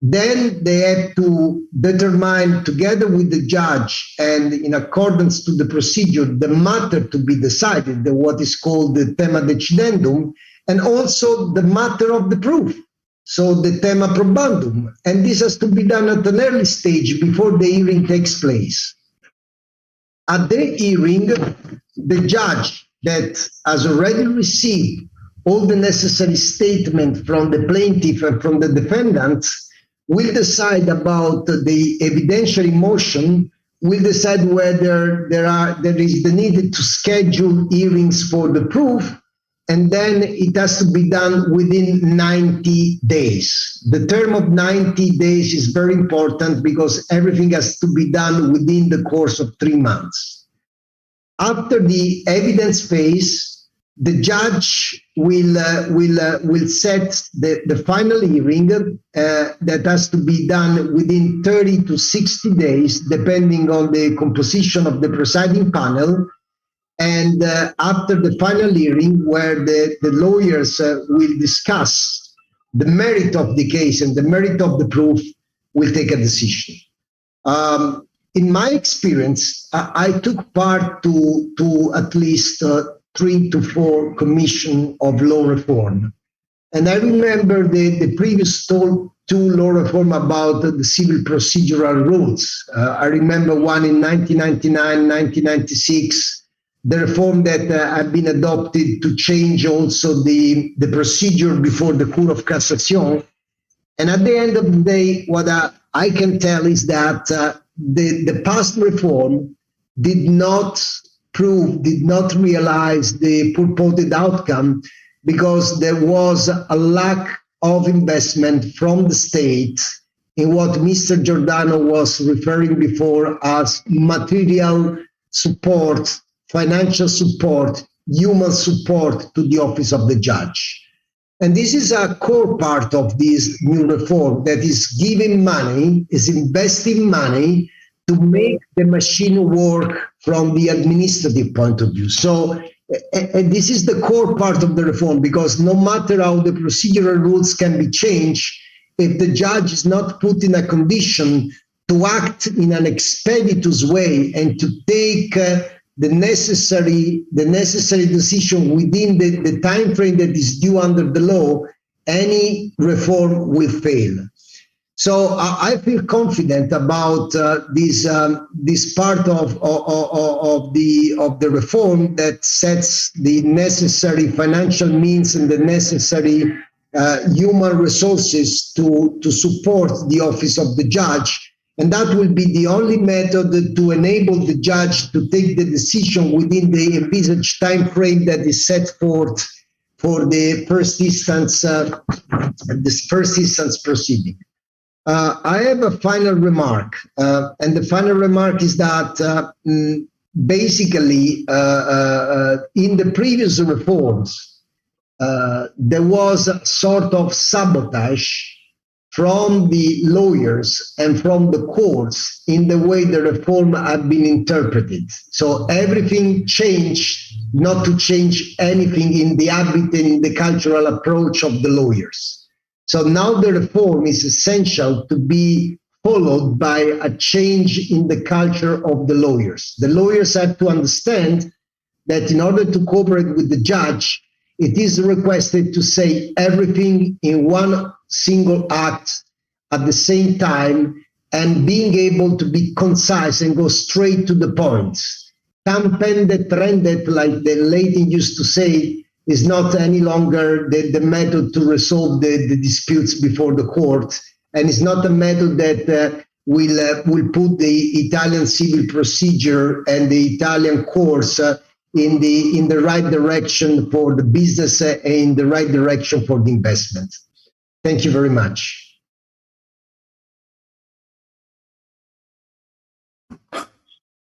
Then they have to determine, together with the judge and in accordance to the procedure, the matter to be decided, what is called the thema decidendum, and also the matter of the proof, so the thema probandum. And this has to be done at an early stage before the hearing takes place. At the hearing, the judge that has already received all the necessary statement from the plaintiff and from the defendant will decide about the evidentiary motion, will decide whether there is the need to schedule hearings for the proof, and then it has to be done within 90 days. The term of 90 days is very important because everything has to be done within the course of 3 months. After the evidence phase, the judge will set the final hearing that has to be done within 30 to 60 days, depending on the composition of the presiding panel. And after the final hearing, where the lawyers will discuss the merit of the case and the merit of the proof, will take a decision. in my experience, I took part to at least 3 to 4 commission of law reform. And I remember the previous 2 law reform about the civil procedural rules. I remember one in 1999, 1996, the reform that had been adopted to change also the procedure before the Court of Cassation. And at the end of the day, what I can tell is that the past reform did not realize the purported outcome, because there was a lack of investment from the state in what Mr. Giordano was referring before as material support, financial support, human support to the office of the judge. And this is a core part of this new reform, that is giving money, is investing money to make the machine work from the administrative point of view. So, and this is the core part of the reform, because no matter how the procedural rules can be changed, if the judge is not put in a condition to act in an expeditious way and to take the necessary decision within the time frame that is due under the law, any reform will fail. So I feel confident about this part of the reform that sets the necessary financial means and the necessary human resources to support the office of the judge. And that will be the only method to enable the judge to take the decision within the envisaged time frame that is set forth for the first instance proceeding. I have a final remark, and the final remark is that basically in the previous reforms, there was a sort of sabotage from the lawyers and from the courts in the way the reform had been interpreted. So everything changed, not to change anything in the habit and in the cultural approach of the lawyers. So now the reform is essential to be followed by a change in the culture of the lawyers. The lawyers have to understand that in order to cooperate with the judge, it is requested to say everything in one single act at the same time, and being able to be concise and go straight to the point. Tampendet rendet, like the Latin used to say, is not any longer the method to resolve the disputes before the court, and it's not a method that will put the Italian civil procedure and the Italian courts in the right direction for the business and in the right direction for the investment. Thank you very much.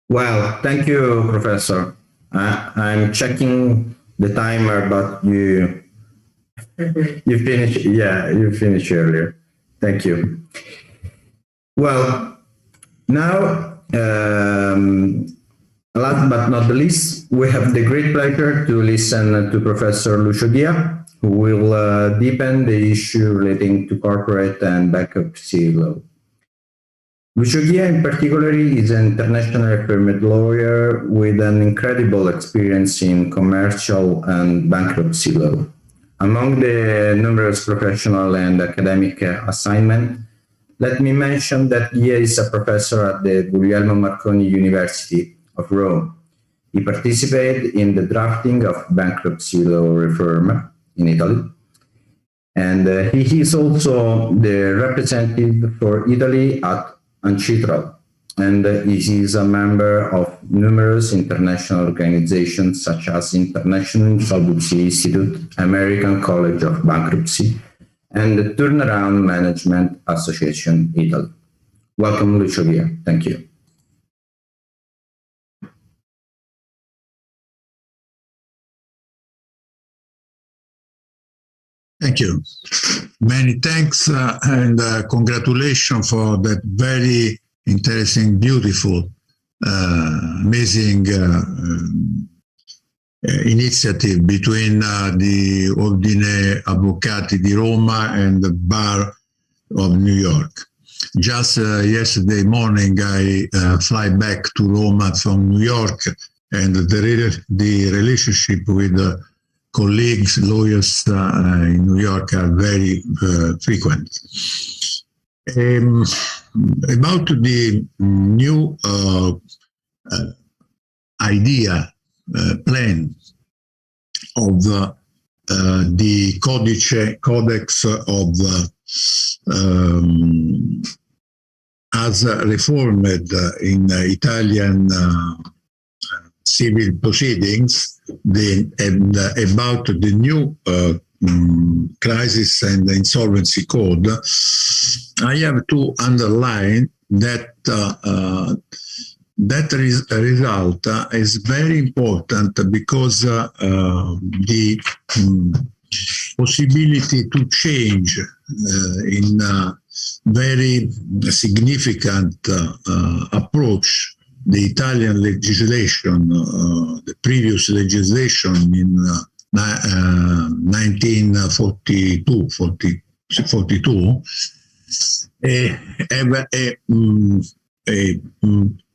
Well, thank you, Professor. I'm checking the timer, but you finished. Yeah, you finished earlier. Thank you. Well, now, last but not the least, we have the great pleasure to listen to Professor Lucio Ghia, who will deepen the issue relating to corporate and bankruptcy law. Lucio Ghia, in particular, is an internationally affirmed lawyer with an incredible experience in commercial and bankruptcy law. Among the numerous professional and academic assignments, let me mention that Ghia is a professor at the Guglielmo Marconi University of Rome. He participated in the drafting of bankruptcy law RIFORMA in Italy. And he is also the representative for Italy at Untitled, and he is a member of numerous international organizations such as International Insolvency Institute, American College of Bankruptcy, and the Turnaround Management Association Italy. Welcome, Lucio Ghia. Thank you. Thank you. Many thanks and congratulations for that very interesting, beautiful, amazing initiative between the Ordine Avvocati di Roma and the Bar of New York. just yesterday morning, I fly back to Roma from New York, and the relationship with colleagues, lawyers in New York are very frequent. About the new idea, plan of the codex of as reformed in Italian civil proceedings, and about the new crisis and insolvency code, I have to underline that that result is very important because the possibility to change in a very significant approach the Italian legislation, the previous legislation in 1942, 42, have a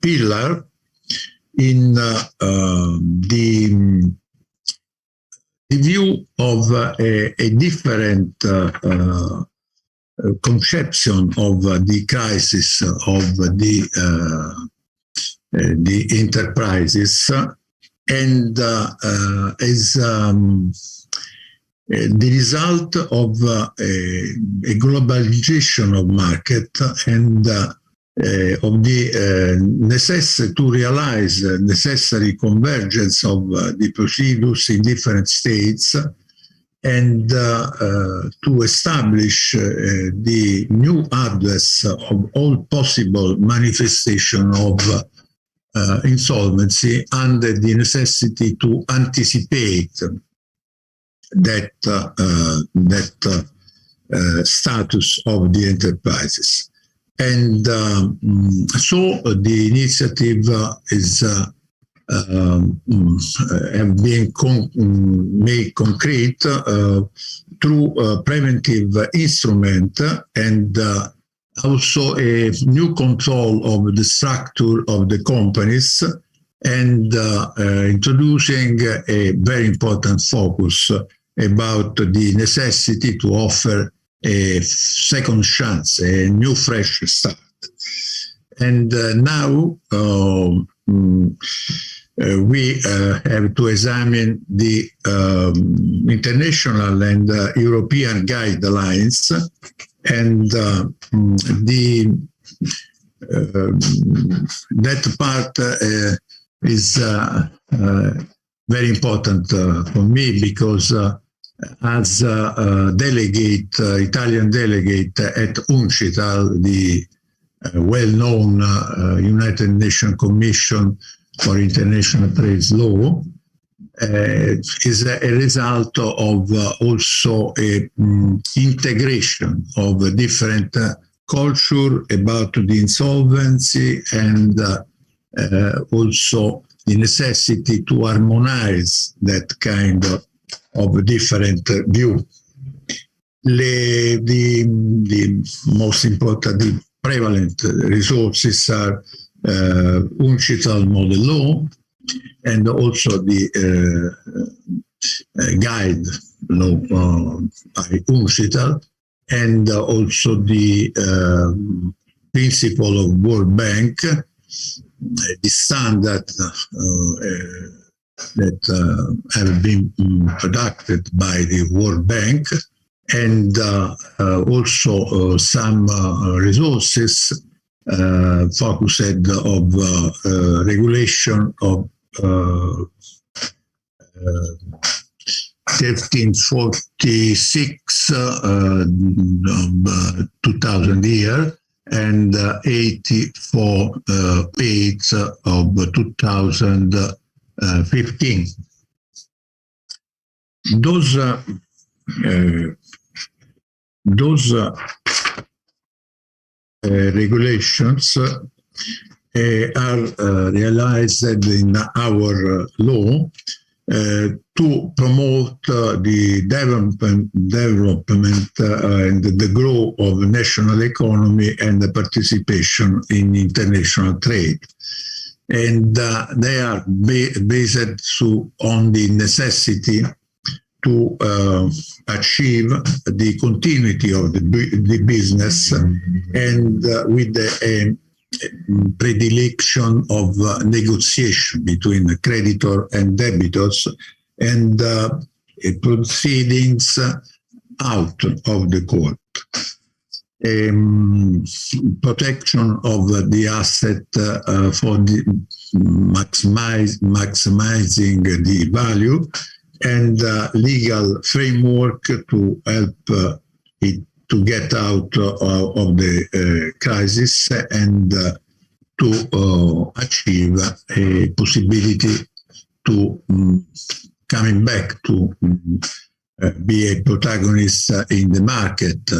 pillar in the view of a different conception of the crisis of the enterprises, and is the result of a globalization of market and of the necessity to realize necessary convergence of the procedures in different states, and to establish the new address of all possible manifestation of insolvency under the necessity to anticipate that status of the enterprises. And so the initiative is have been made concrete through a preventive instrument, and also a new control of the structure of the companies, and introducing a very important focus about the necessity to offer a second chance, a new fresh start. And now we have to examine the international and European guidelines, and that part is very important for me, because as delegate, Italian delegate at UNCITAL, the well-known United Nations Commission for International Trade Law, is a result of also a integration of different culture about the insolvency, and also the necessity to harmonize that kind of different view. The most important, the prevalent resources are UNCITAL model law, and also the guide law by UNCITAL, and also the principle of World Bank, the standard that have been produced by the World Bank, and also some resources focused of regulation of 1346 2000 year, and 84 page of 2015. Those regulations are realized in our law to promote the development and the growth of the national economy and the participation in international trade. And they are based on the necessity to achieve the continuity of the business and with the predilection of negotiation between the creditor and debitors and proceedings out of the court. Protection of the asset for the maximizing the value and legal framework to help it to get out of the crisis and to achieve a possibility to coming back to be a protagonist in the market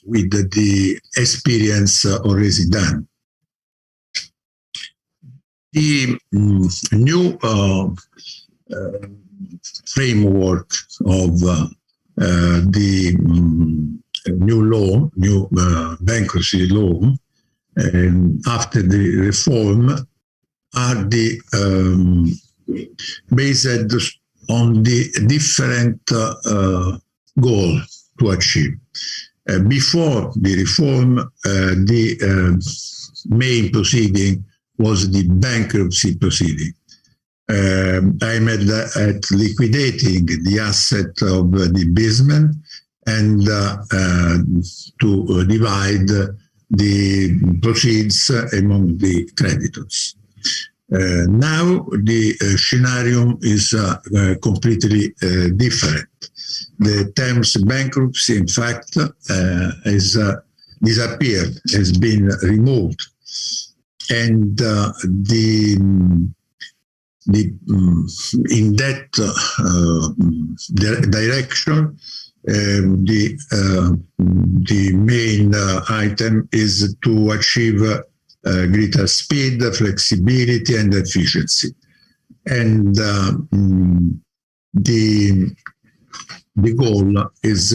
with the experience already done. The new framework of the new bankruptcy law, after the reform, are the based on the different goal to achieve. Before the reform, the main proceeding was the bankruptcy proceeding. Aimed at liquidating the asset of the businessman and to divide the proceeds among the creditors. Now the scenario is completely different. The terms bankruptcy, in fact, has disappeared, has been removed, and in that direction, the main item is to achieve greater speed, flexibility, and efficiency. And the goal is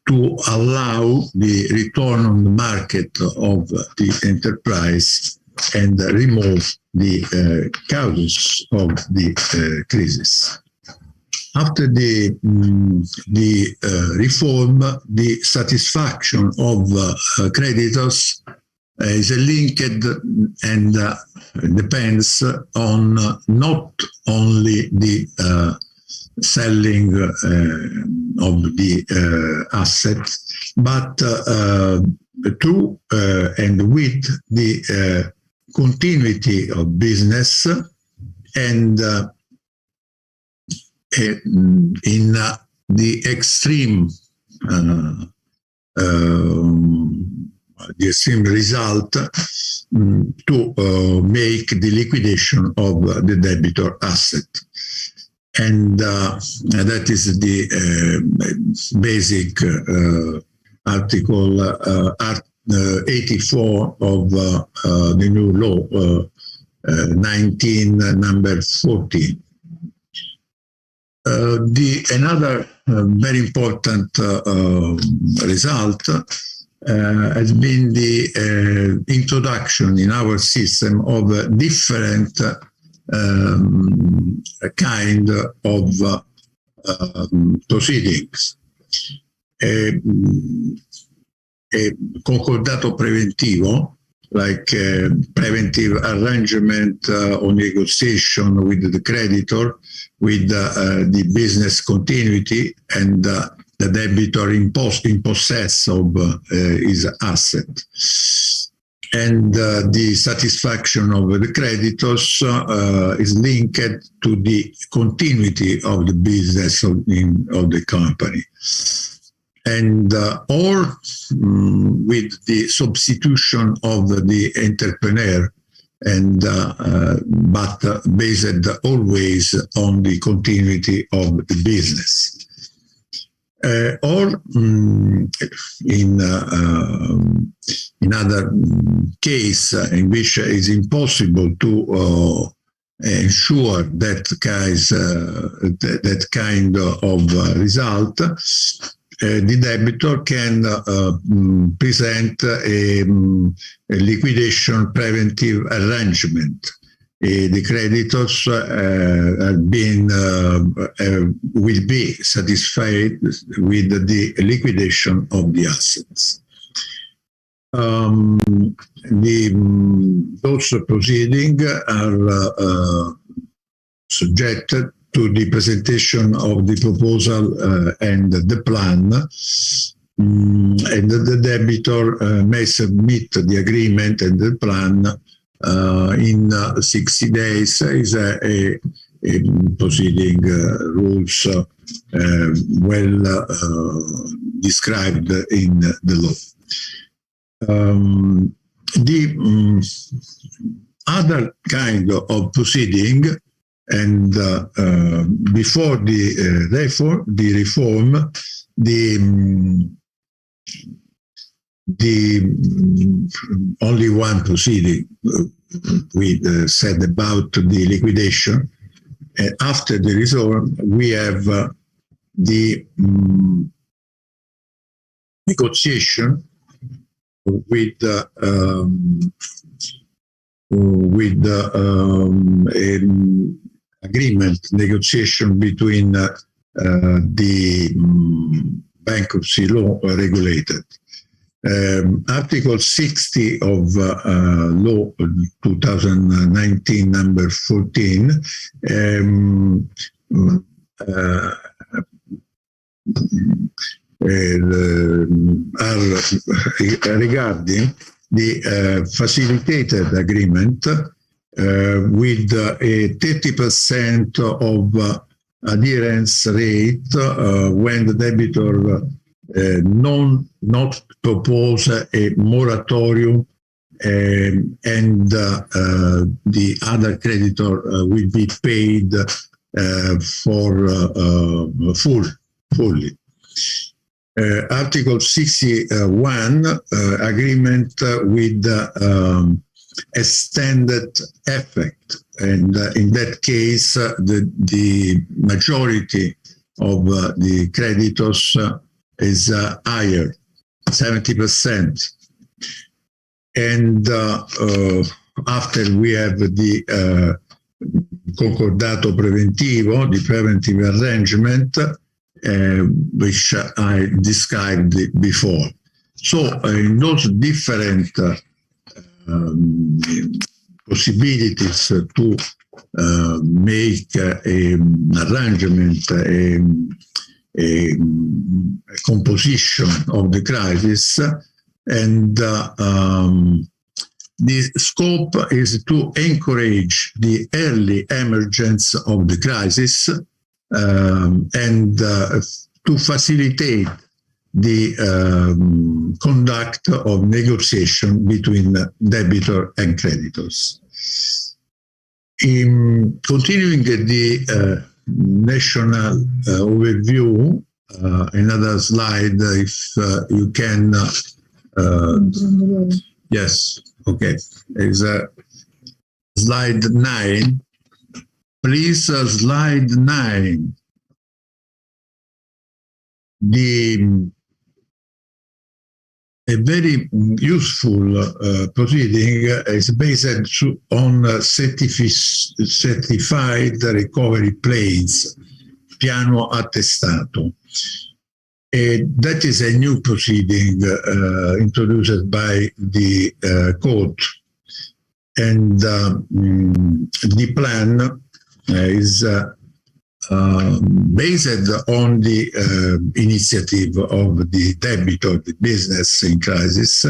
to allow the return on the market of the enterprise and remove the causes of the crisis. After the reform, the satisfaction of creditors is linked and depends on not only the selling of the asset, but to and with the continuity of business and in the extreme result to make the liquidation of the debtor asset. And that is the basic Article 84 of the new law, 19 number 14. Another very important result has been the introduction in our system of different kind of proceedings. A concordato preventivo, like preventive arrangement or negotiation with the creditor, with the business continuity and the debitor in possess of his asset. And the satisfaction of the creditors is linked to the continuity of the business of the company. And or with the substitution of the entrepreneur, and but based always on the continuity of the business. Or in other case in which it is impossible to ensure that kind of result, the debitor can present a liquidation preventive arrangement. The creditors will be satisfied with the liquidation of the assets. Those proceedings are subjected to the presentation of the proposal and the plan, and the debitor may submit the agreement and the plan in 60 days. Is a proceeding rules well described in the law. The other kind of proceeding, and before the reform, the only one proceeding we said about the liquidation. After the reform, we have the negotiation with agreement negotiation between the bankruptcy law regulated. Article 60 of law 2019 number 14 are regarding the facilitated agreement with a 30% of adherence rate when the debitor not propose a moratorium, and the other creditor will be paid fully. Article 61, agreement with extended effect, and in that case, the majority of the creditors is higher, 70%. And after we have the concordato preventivo, the preventive arrangement, which I described before. So in those different possibilities to make an arrangement, a composition of the crisis, and the scope is to encourage the early emergence of the crisis, and to facilitate the conduct of negotiation between debitor and creditors. In continuing the national overview, another slide, if you can. Yes, okay. Is slide 9. Please, slide 9. A very useful proceeding is based on certified recovery plans, piano attestato. That is a new proceeding introduced by the court, and the plan is based on the initiative of the debitor, the business in crisis,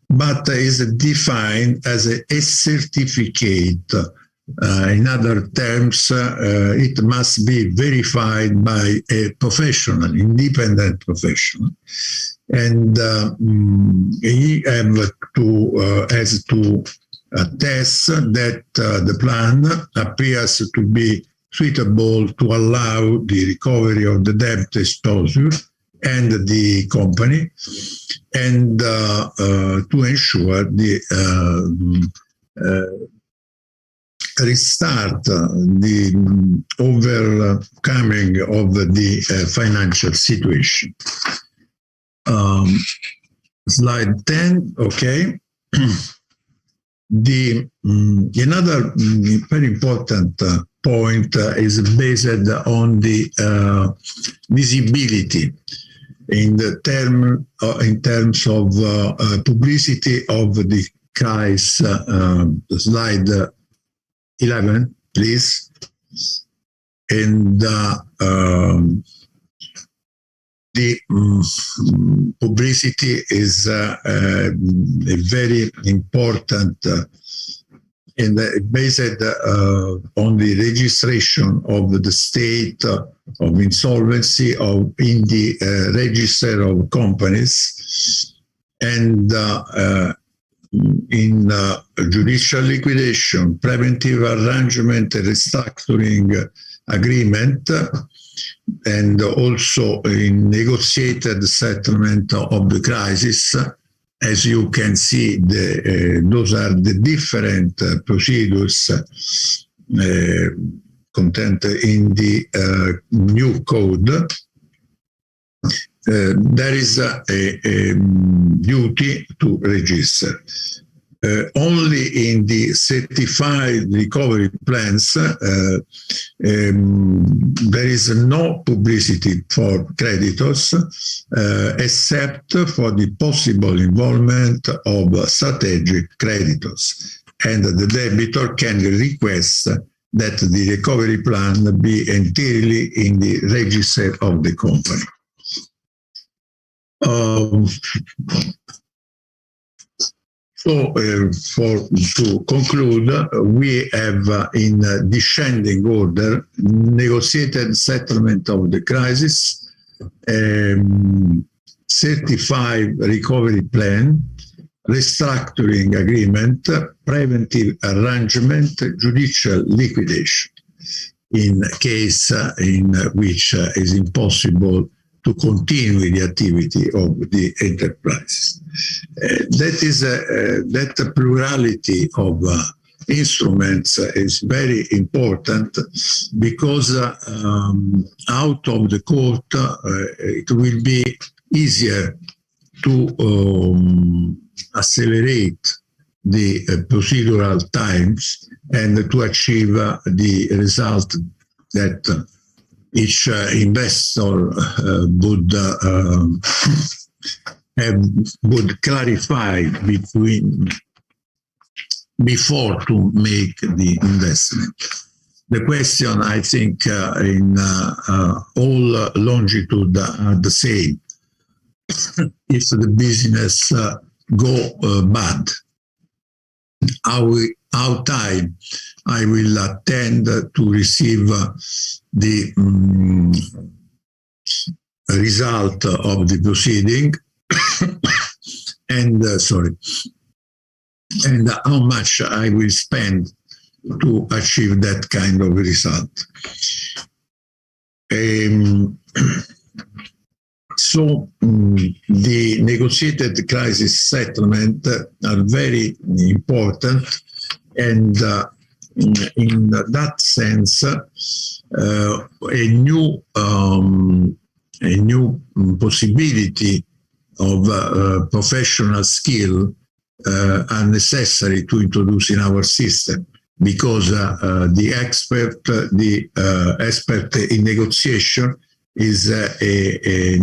but is defined as a certificate. In other terms, it must be verified by a professional, independent professional, and he has to attest that the plan appears to be suitable to allow the recovery of the debt exposure and the company, and to ensure the restart the overcoming of the financial situation. Slide 10, okay. Another very important point is based on the visibility in terms of publicity of the case. Slide 11, please. And the publicity is a very important and based on the registration of the state of insolvency in the register of companies, and in judicial liquidation, preventive arrangement, restructuring agreement, and also in negotiated settlement of the crisis. As you can see, those are the different procedures contained in the new code. There is a duty to register. Only in the certified recovery plans, there is no publicity for creditors, except for the possible involvement of strategic creditors. And the debitor can request that the recovery plan be entirely in the register of the company. To conclude, we have in descending order negotiated settlement of the crisis, certified recovery plan, restructuring agreement, preventive arrangement, judicial liquidation, in case in which is impossible to continue the activity of the enterprises. That plurality of instruments is very important, because out of the court it will be easier to accelerate the procedural times and to achieve the result that each investor would clarify before to make the investment. The question, I think, in all longitude are the same. If the business go bad, how time I will attend to receive the result of the proceeding, and and how much I will spend to achieve that kind of result. So the negotiated crisis settlement are very important, and in that sense, a new possibility of professional skill are necessary to introduce in our system, because the expert in negotiation is a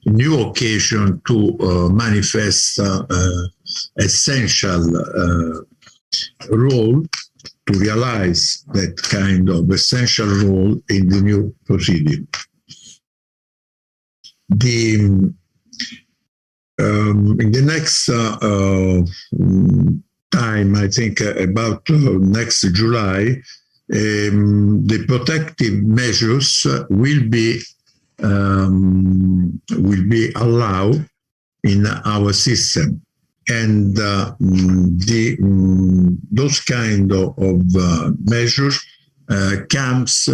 new occasion to manifest essential role, to realize that kind of essential role in the new proceeding. In the next time, I think about next July, the protective measures will be allowed in our system, and those kind of measures comes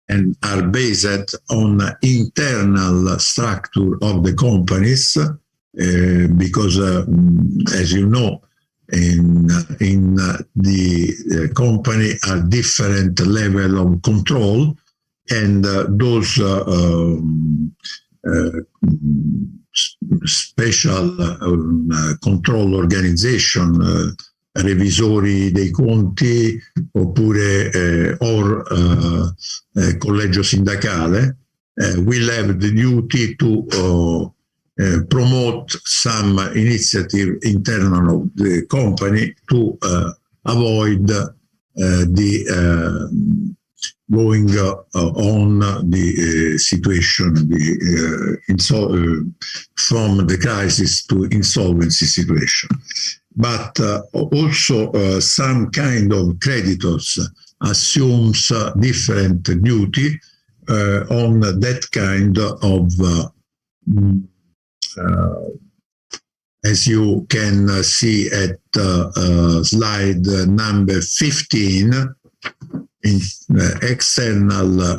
and are based on internal structure of the companies, because as you know, in the company are different level of control, and those special control organization, revisori dei conti oppure collegio sindacale, will have the duty to promote some initiative internal of the company to avoid the going on the situation from the crisis to insolvency situation. But also some kind of creditors assumes different duty on that kind of as you can see at slide number 15, in external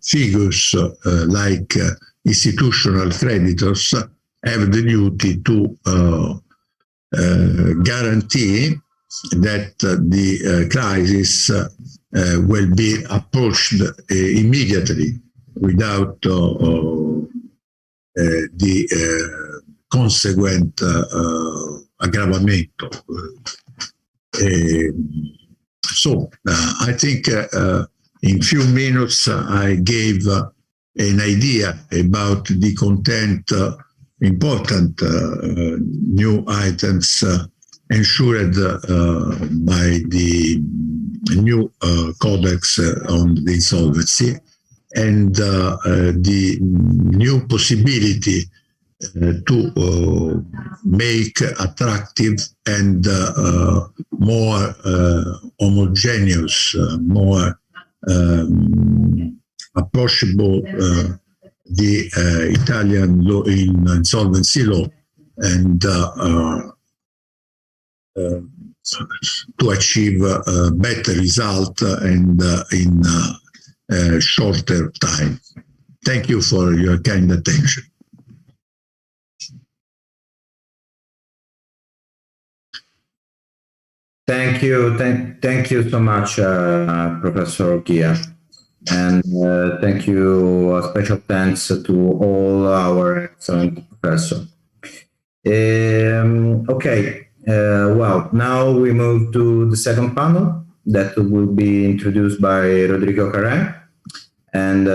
figures like institutional creditors have the duty to guarantee that the crisis will be approached immediately without the consequent aggravamento. So I think in few minutes I gave an idea about the content, important new items ensured by the new codex on the insolvency, and the new possibility to make attractive and more homogeneous, more approachable the Italian law in insolvency law, and to achieve a better result and in shorter time. Thank you for your kind attention. Thank you. Thank you so much, Professor Ghia. And thank you, special thanks to all our excellent professors. Okay, well, now we move to the second panel that will be introduced by Rodrigo Carré. And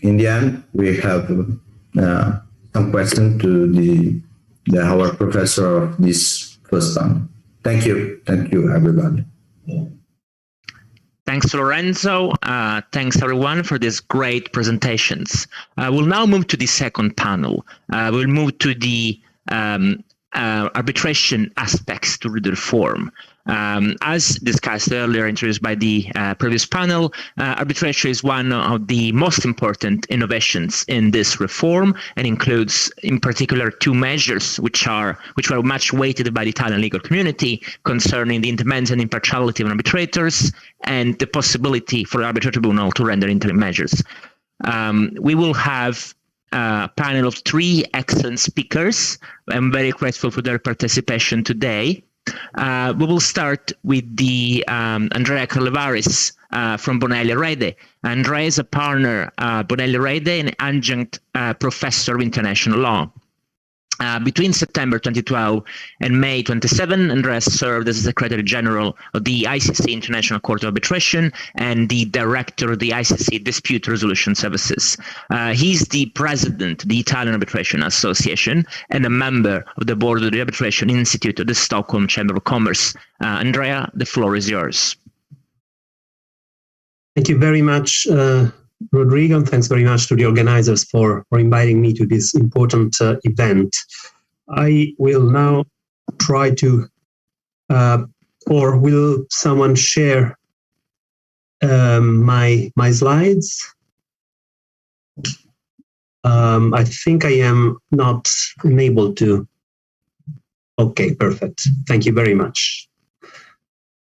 in the end, we have some questions to our professor of this first panel. Thank you, everybody. Thanks, Lorenzo. Thanks, everyone, for these great presentations. We'll now move to the second panel. We'll move to the arbitration aspects to the reform. As discussed earlier, introduced by the previous panel, arbitration is one of the most important innovations in this reform, and includes, in particular, two measures which were much weighted by the Italian legal community concerning the independence and impartiality of arbitrators and the possibility for the arbitral tribunal to render interim measures. We will have a panel of three excellent speakers. I'm very grateful for their participation today. We will start with the Andrea Carlevaris from Bonelli Rede. Andrea is a partner Bonelli Rede and adjunct professor of international law. Between September 2012 and May 27, Andrea served as the Secretary General of the ICC International Court of Arbitration and the Director of the ICC Dispute Resolution Services. He's the President of the Italian Arbitration Association and a member of the Board of the Arbitration Institute of the Stockholm Chamber of Commerce. Andrea, the floor is yours. Thank you very much, Rodrigo, and thanks very much to the organizers for inviting me to this important event. I will now try to, or will someone share my slides? I think I am not enabled to. Okay, perfect. Thank you very much.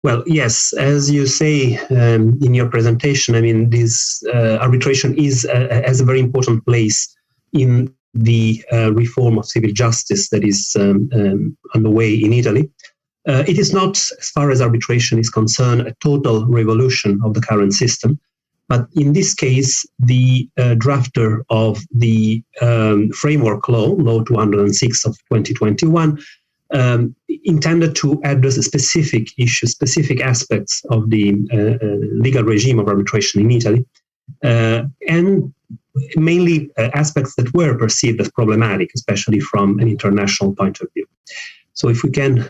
Well, yes, as you say in your presentation, I mean, this arbitration has a very important place in the reform of civil justice that is underway in Italy. It is not, as far as arbitration is concerned, a total revolution of the current system. But in this case, the drafter of the framework law 206 of 2021, intended to address specific issues, specific aspects of the legal regime of arbitration in Italy, and mainly aspects that were perceived as problematic, especially from an international point of view. So if we can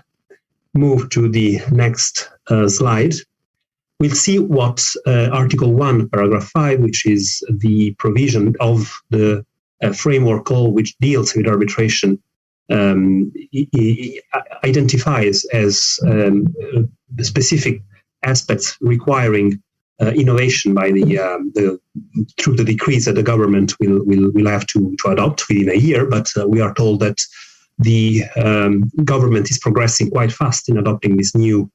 move to the next slide, we'll see what Article 1, Paragraph 5, which is the provision of the framework law which deals with arbitration, identifies as specific aspects requiring innovation by through the decrees that the government will have to adopt within a year. But we are told that the government is progressing quite fast in adopting this new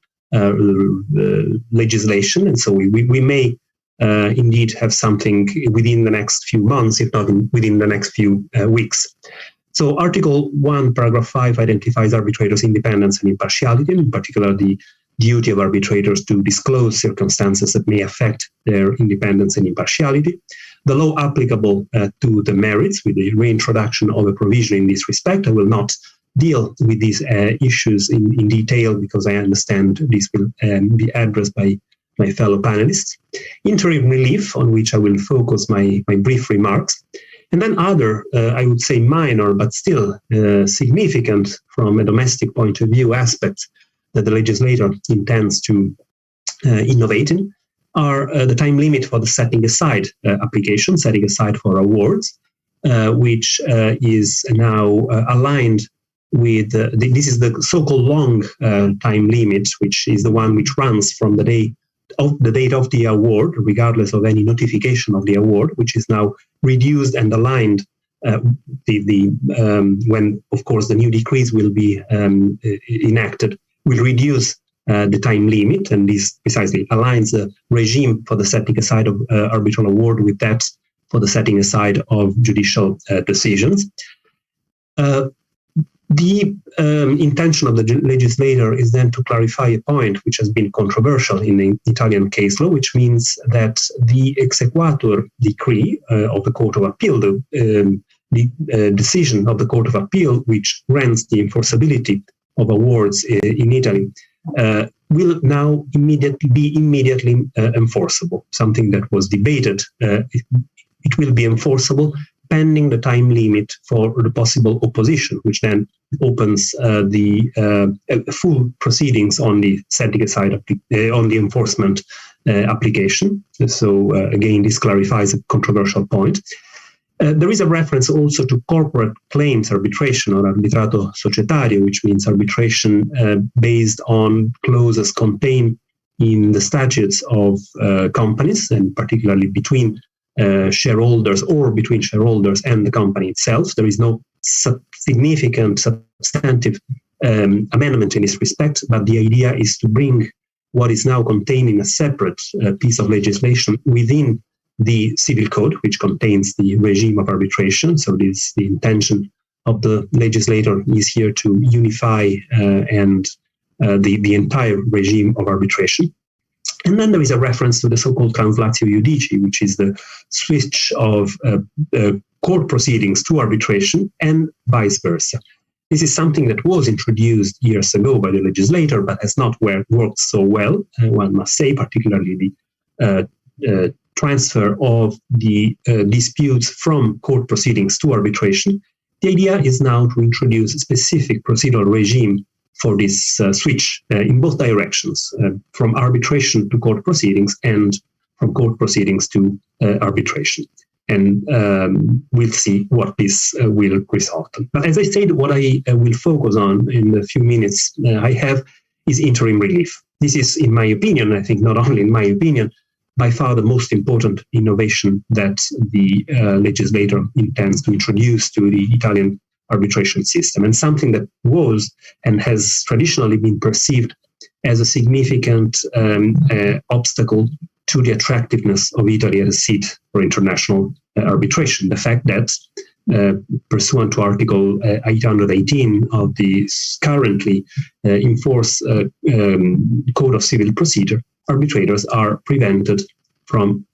legislation, and so we may indeed have something within the next few months, if not within the next few weeks. So Article 1, Paragraph 5 identifies arbitrators' independence and impartiality, and in particular the duty of arbitrators to disclose circumstances that may affect their independence and impartiality. The law applicable to the merits, with the reintroduction of a provision in this respect. I will not deal with these issues in detail because I understand this will be addressed by my fellow panelists. Interim relief, on which I will focus my brief remarks. And then other, I would say minor, but still significant from a domestic point of view aspects that the legislator intends to innovate in are the time limit for the setting aside application, setting aside for awards, which is now aligned with, this is the so-called long time limit, which is the one which runs from the date of the award, regardless of any notification of the award, which is now reduced and aligned when, of course, the new decrees will be enacted, will reduce the time limit, and this precisely aligns the regime for the setting aside of arbitral award with that for the setting aside of judicial decisions. The intention of the legislator is then to clarify a point which has been controversial in the Italian case law, which means that the exequatur decree of the Court of Appeal, the decision of the Court of Appeal, which grants the enforceability of awards in Italy, will now be immediately enforceable, something that was debated. It will be enforceable pending the time limit for the possible opposition, which then opens the full proceedings on the setting aside of on the enforcement application. So again, this clarifies a controversial point. There is a reference also to corporate claims arbitration, or arbitrato societario, which means arbitration based on clauses contained in the statutes of companies, and particularly between shareholders or between shareholders and the company itself. There is no significant substantive amendment in this respect, but the idea is to bring what is now contained in a separate piece of legislation within the civil code, which contains the regime of arbitration. So this, the intention of the legislator is here to unify the entire regime of arbitration. And then there is a reference to the so-called translatio iudici, which is the switch of court proceedings to arbitration and vice versa. This is something that was introduced years ago by the legislator, but has not worked so well, one must say, particularly the transfer of the disputes from court proceedings to arbitration. The idea is now to introduce a specific procedural regime for this switch in both directions, from arbitration to court proceedings and from court proceedings to arbitration. And we'll see what this will result in. But as I said, what I will focus on in the few minutes I have is interim relief. This is, in my opinion, I think not only in my opinion, by far the most important innovation that the legislator intends to introduce to the Italian arbitration system, and something that was and has traditionally been perceived as a significant obstacle to the attractiveness of Italy as a seat for international arbitration. The fact that pursuant to Article 818 of the currently in force Code of Civil Procedure, arbitrators are prevented from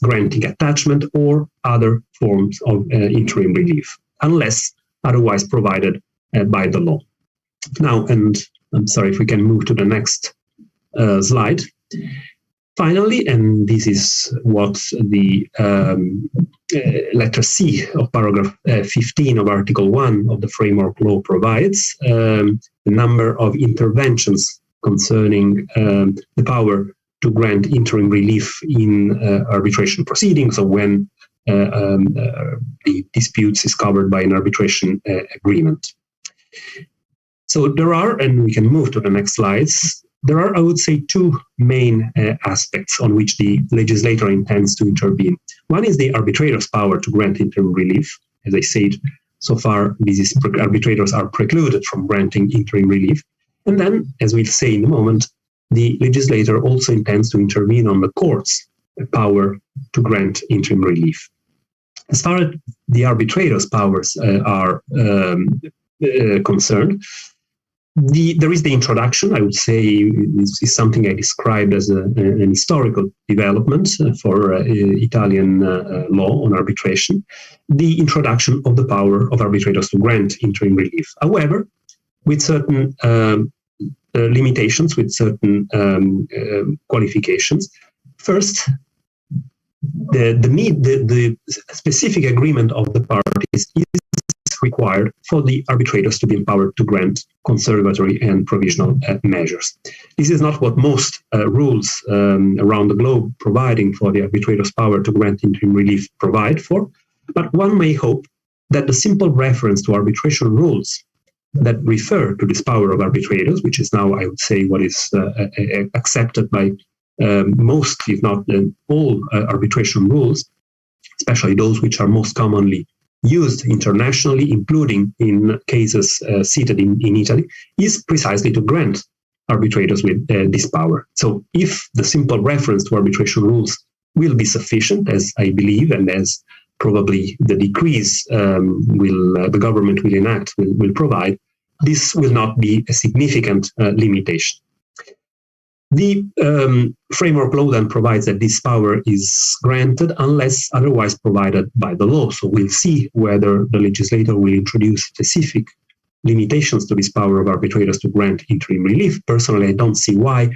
granting attachment or other forms of interim relief, unless otherwise provided by the law. Now, and I'm sorry if we can move to the next slide. Finally, and this is what the letter C of paragraph 15 of Article 1 of the Framework Law provides, the number of interventions concerning the power to grant interim relief in arbitration proceedings, or when the disputes is covered by an arbitration agreement. So there are, and we can move to the next slides, there are, I would say, two main aspects on which the legislator intends to intervene. One is the arbitrator's power to grant interim relief. As I said, so far, arbitrators are precluded from granting interim relief. And then, as we'll say in a moment, the legislator also intends to intervene on the court's power to grant interim relief. As far as the arbitrator's powers are concerned, there is the introduction, I would say, is something I described as an historical development for Italian law on arbitration, the introduction of the power of arbitrators to grant interim relief. However, with certain limitations, with certain qualifications. First, the specific agreement of the parties is required for the arbitrators to be empowered to grant conservatory and provisional measures. This is not what most rules around the globe providing for the arbitrator's power to grant interim relief provide for, but one may hope that the simple reference to arbitration rules that refer to this power of arbitrators, which is now, I would say, what is accepted by most, if not all, arbitration rules, especially those which are most commonly used internationally, including in cases seated in Italy, is precisely to grant arbitrators with this power. So if the simple reference to arbitration rules will be sufficient, as I believe, and as probably the decrees the government will enact will provide, this will not be a significant limitation. The framework law then provides that this power is granted unless otherwise provided by the law. So we'll see whether the legislator will introduce specific limitations to this power of arbitrators to grant interim relief. Personally, I don't see why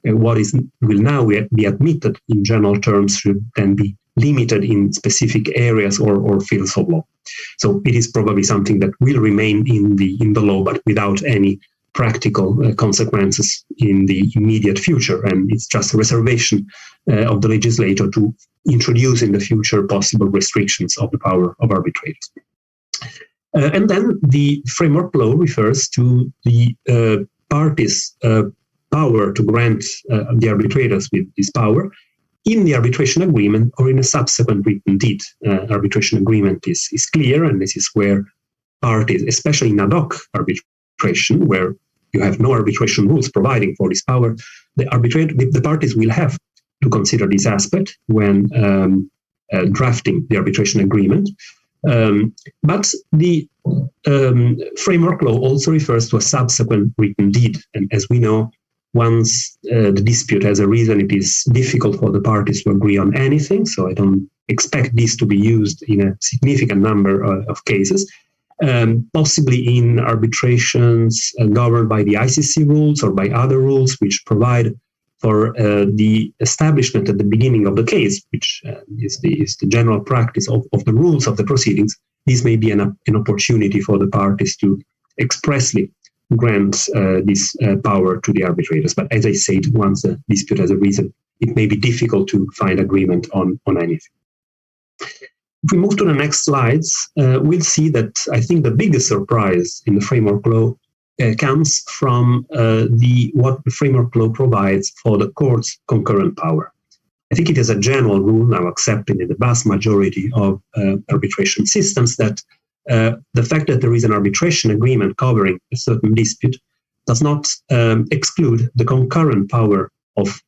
what will now be admitted in general terms should then be limited in specific areas or fields of law. So it is probably something that will remain in the law, but without any practical consequences in the immediate future. And it's just a reservation of the legislator to introduce in the future possible restrictions of the power of arbitrators. And then the framework law refers to the parties' power to grant the arbitrators with this power in the arbitration agreement or in a subsequent written deed. Arbitration agreement is clear, and this is where parties, especially in ad hoc arbitration, where you have no arbitration rules providing for this power, the parties will have to consider this aspect when drafting the arbitration agreement. But the framework law also refers to a subsequent written deed. And as we know, once the dispute has arisen, it is difficult for the parties to agree on anything. So I don't expect this to be used in a significant number of cases. Possibly in arbitrations governed by the ICC rules or by other rules which provide for the establishment at the beginning of the case, which is the general practice of the rules of the proceedings. This may be an opportunity for the parties to expressly grant this power to the arbitrators. But as I said, once the dispute has arisen, it may be difficult to find agreement on anything. If we move to the next slides, we'll see that I think the biggest surprise in the framework law comes from what the framework law provides for the court's concurrent power. I think it is a general rule now accepted in the vast majority of arbitration systems that the fact that there is an arbitration agreement covering a certain dispute does not exclude the concurrent power of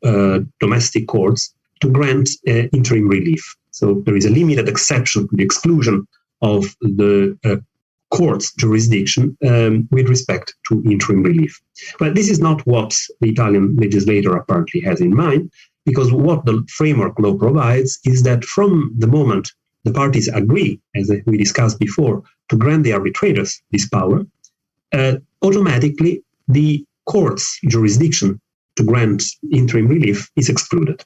domestic courts to grant interim relief. So there is a limited exception to the exclusion of the court's jurisdiction with respect to interim relief. But this is not what the Italian legislator apparently has in mind, because what the framework law provides is that from the moment the parties agree, as we discussed before, to grant the arbitrators this power, automatically the court's jurisdiction to grant interim relief is excluded.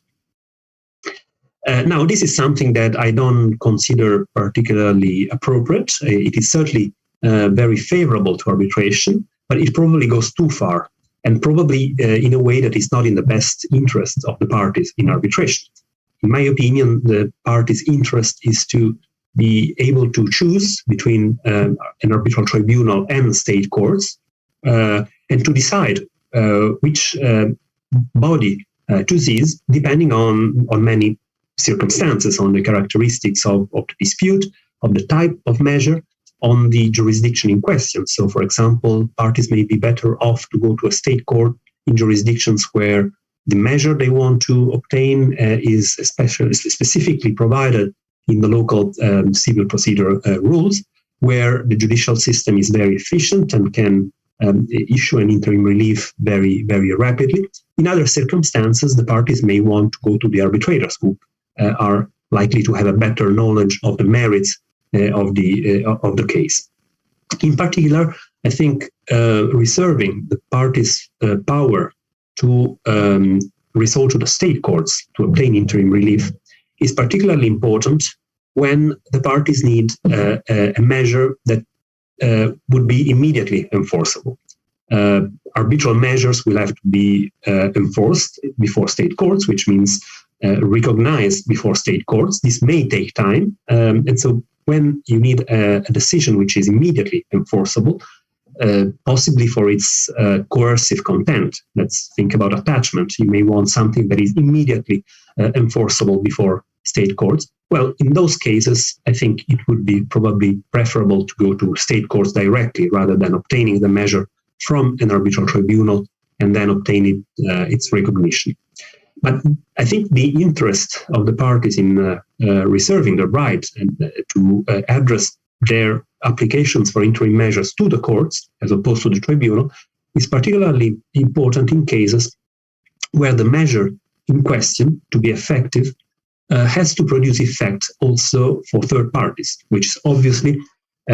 Now, this is something that I don't consider particularly appropriate. It is certainly very favorable to arbitration, but it probably goes too far, and probably in a way that is not in the best interest of the parties in arbitration. In my opinion, the parties' interest is to be able to choose between an arbitral tribunal and state courts, and to decide which body to seize, depending on many circumstances, on the characteristics of the dispute, of the type of measure, on the jurisdiction in question. So, for example, parties may be better off to go to a state court in jurisdictions where the measure they want to obtain is specifically provided in the local civil procedure rules, where the judicial system is very efficient and can issue an interim relief very, very rapidly. In other circumstances, the parties may want to go to the arbitrators, who are likely to have a better knowledge of the merits of the case. In particular, I think reserving the parties' power to resort to the state courts to obtain interim relief is particularly important when the parties need a measure that would be immediately enforceable. Arbitral measures will have to be enforced before state courts, which means recognized before state courts. This may take time, and so when you need a decision which is immediately enforceable, possibly for its coercive content, let's think about attachment, you may want something that is immediately enforceable before state courts. Well, in those cases, I think it would be probably preferable to go to state courts directly rather than obtaining the measure from an arbitral tribunal and then obtaining its recognition. But I think the interest of the parties in reserving the right to address their applications for interim measures to the courts as opposed to the tribunal is particularly important in cases where the measure in question, to be effective, has to produce effect also for third parties, which is obviously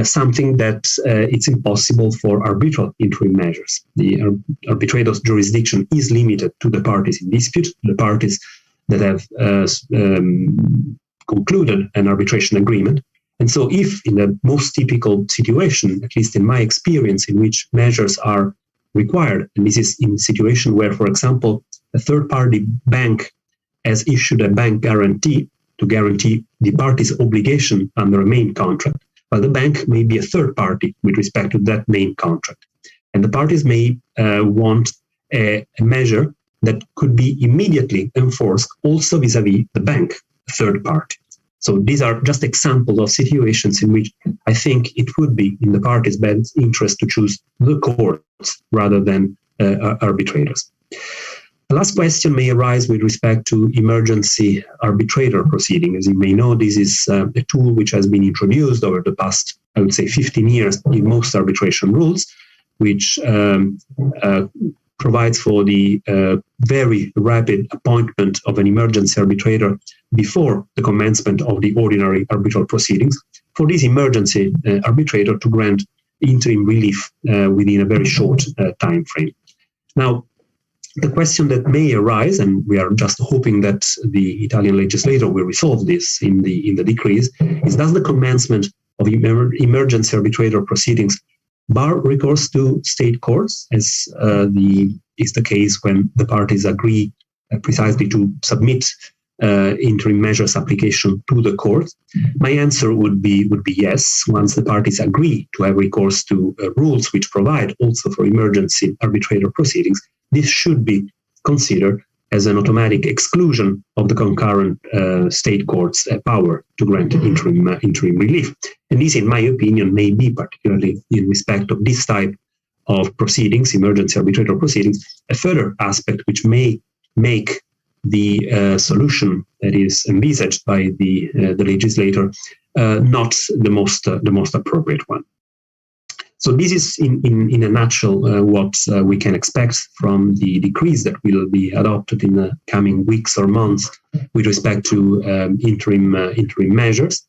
something that it's impossible for arbitral interim measures. The arbitrator's jurisdiction is limited to the parties in dispute, the parties that have concluded an arbitration agreement. And so if in the most typical situation, at least in my experience, in which measures are required, and this is in a situation where, for example, a third-party bank has issued a bank guarantee to guarantee the party's obligation under a main contract, while the bank may be a third party with respect to that main contract. And the parties may want a measure that could be immediately enforced also vis-à-vis the bank, a third party. So these are just examples of situations in which I think it would be in the parties' best interest to choose the courts rather than arbitrators. The last question may arise with respect to emergency arbitrator proceeding. As you may know, this is a tool which has been introduced over the past, I would say, 15 years in most arbitration rules, which provides for the very rapid appointment of an emergency arbitrator before the commencement of the ordinary arbitral proceedings, for this emergency arbitrator to grant interim relief within a very short time frame. Now, the question that may arise, and we are just hoping that the Italian legislator will resolve this in the decrees, is does the commencement of emergency arbitrator proceedings bar recourse to state courts, as is the case when the parties agree precisely to submit interim measures application to the court? My answer would be yes. Once the parties agree to have recourse to rules which provide also for emergency arbitrator proceedings, this should be considered as an automatic exclusion of the concurrent state court's power to grant interim relief. And this, in my opinion, may be particularly in respect of this type of proceedings, emergency arbitrator proceedings, a further aspect which may make the solution that is envisaged by the legislator not the most appropriate one. So this is in a nutshell what we can expect from the decrees that will be adopted in the coming weeks or months with respect to interim measures.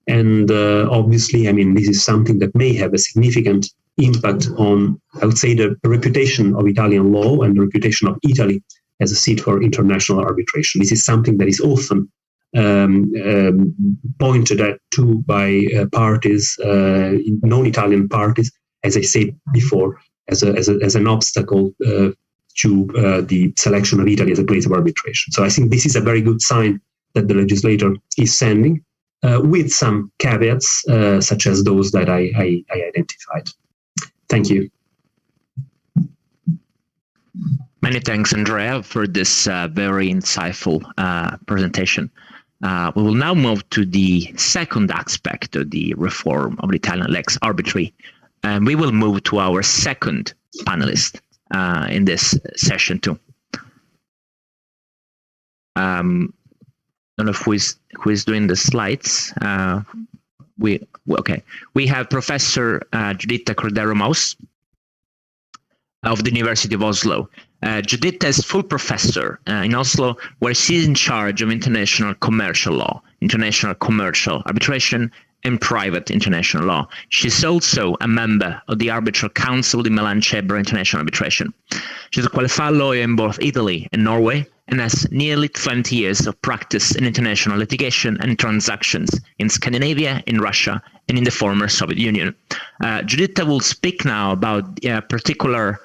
And obviously, I mean, this is something that may have a significant impact on, I would say, the reputation of Italian law and the reputation of Italy as a seat for international arbitration. This is something that is often pointed at to by parties, non-Italian parties, as I said before, as an obstacle to the selection of Italy as a place of arbitration. So I think this is a very good sign that the legislator is sending, with some caveats, such as those that I identified. Thank you. Many thanks, Andrea, for this very insightful presentation. We will now move to the second aspect of the reform of the Italian lex arbitri, and we will move to our second panelist in this session too. I don't know who is doing the slides. We have Professor Giuditta Cordero-Maus of the University of Oslo. Giuditta is full professor in Oslo, where she's in charge of international commercial law, international commercial arbitration, and private international law. She's also a member of the Arbitral Council of the Milan-Cerbero International Arbitration. She's a qualified lawyer in both Italy and Norway, and has nearly 20 years of practice in international litigation and transactions in Scandinavia, in Russia, and in the former Soviet Union. Giuditta will speak now about a particular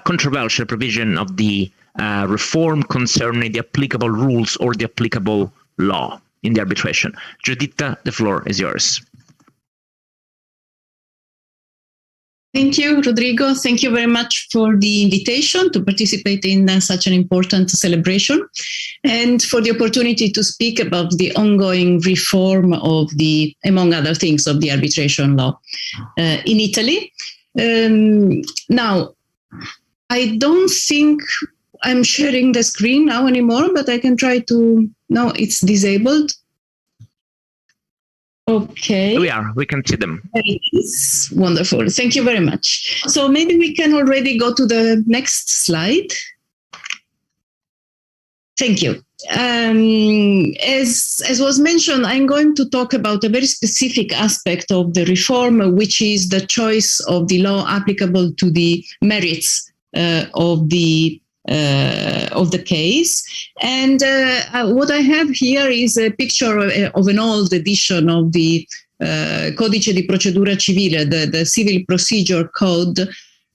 controversial provision of the reform concerning the applicable rules or the applicable law in the arbitration. Giuditta, the floor is yours. Thank you, Rodrigo. Thank you very much for the invitation to participate in such an important celebration and for the opportunity to speak about the ongoing reform of the, among other things, of the arbitration law in Italy. Now, I don't think I'm sharing the screen now anymore, but I can try to, no, it's disabled. Okay. We can see them. It's wonderful. Thank you very much. So maybe we can already go to the next slide. Thank you. As was mentioned, I'm going to talk about a very specific aspect of the reform, which is the choice of the law applicable to the merits of the case. And what I have here is a picture of an old edition of the Codice di Procedura Civile, the Civil Procedure Code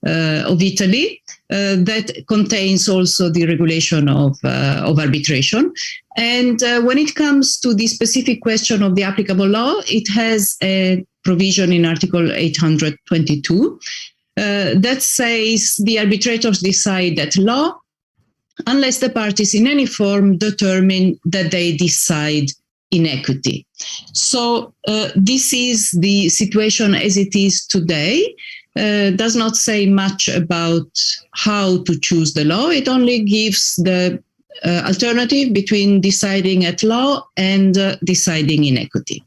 of Italy, that contains also the regulation of arbitration. And when it comes to the specific question of the applicable law, it has a provision in Article 822 that says the arbitrators decide that law unless the parties in any form determine that they decide in equity. So this is the situation as it is today. Does not say much about how to choose the law. It only gives the alternative between deciding at law and deciding in equity.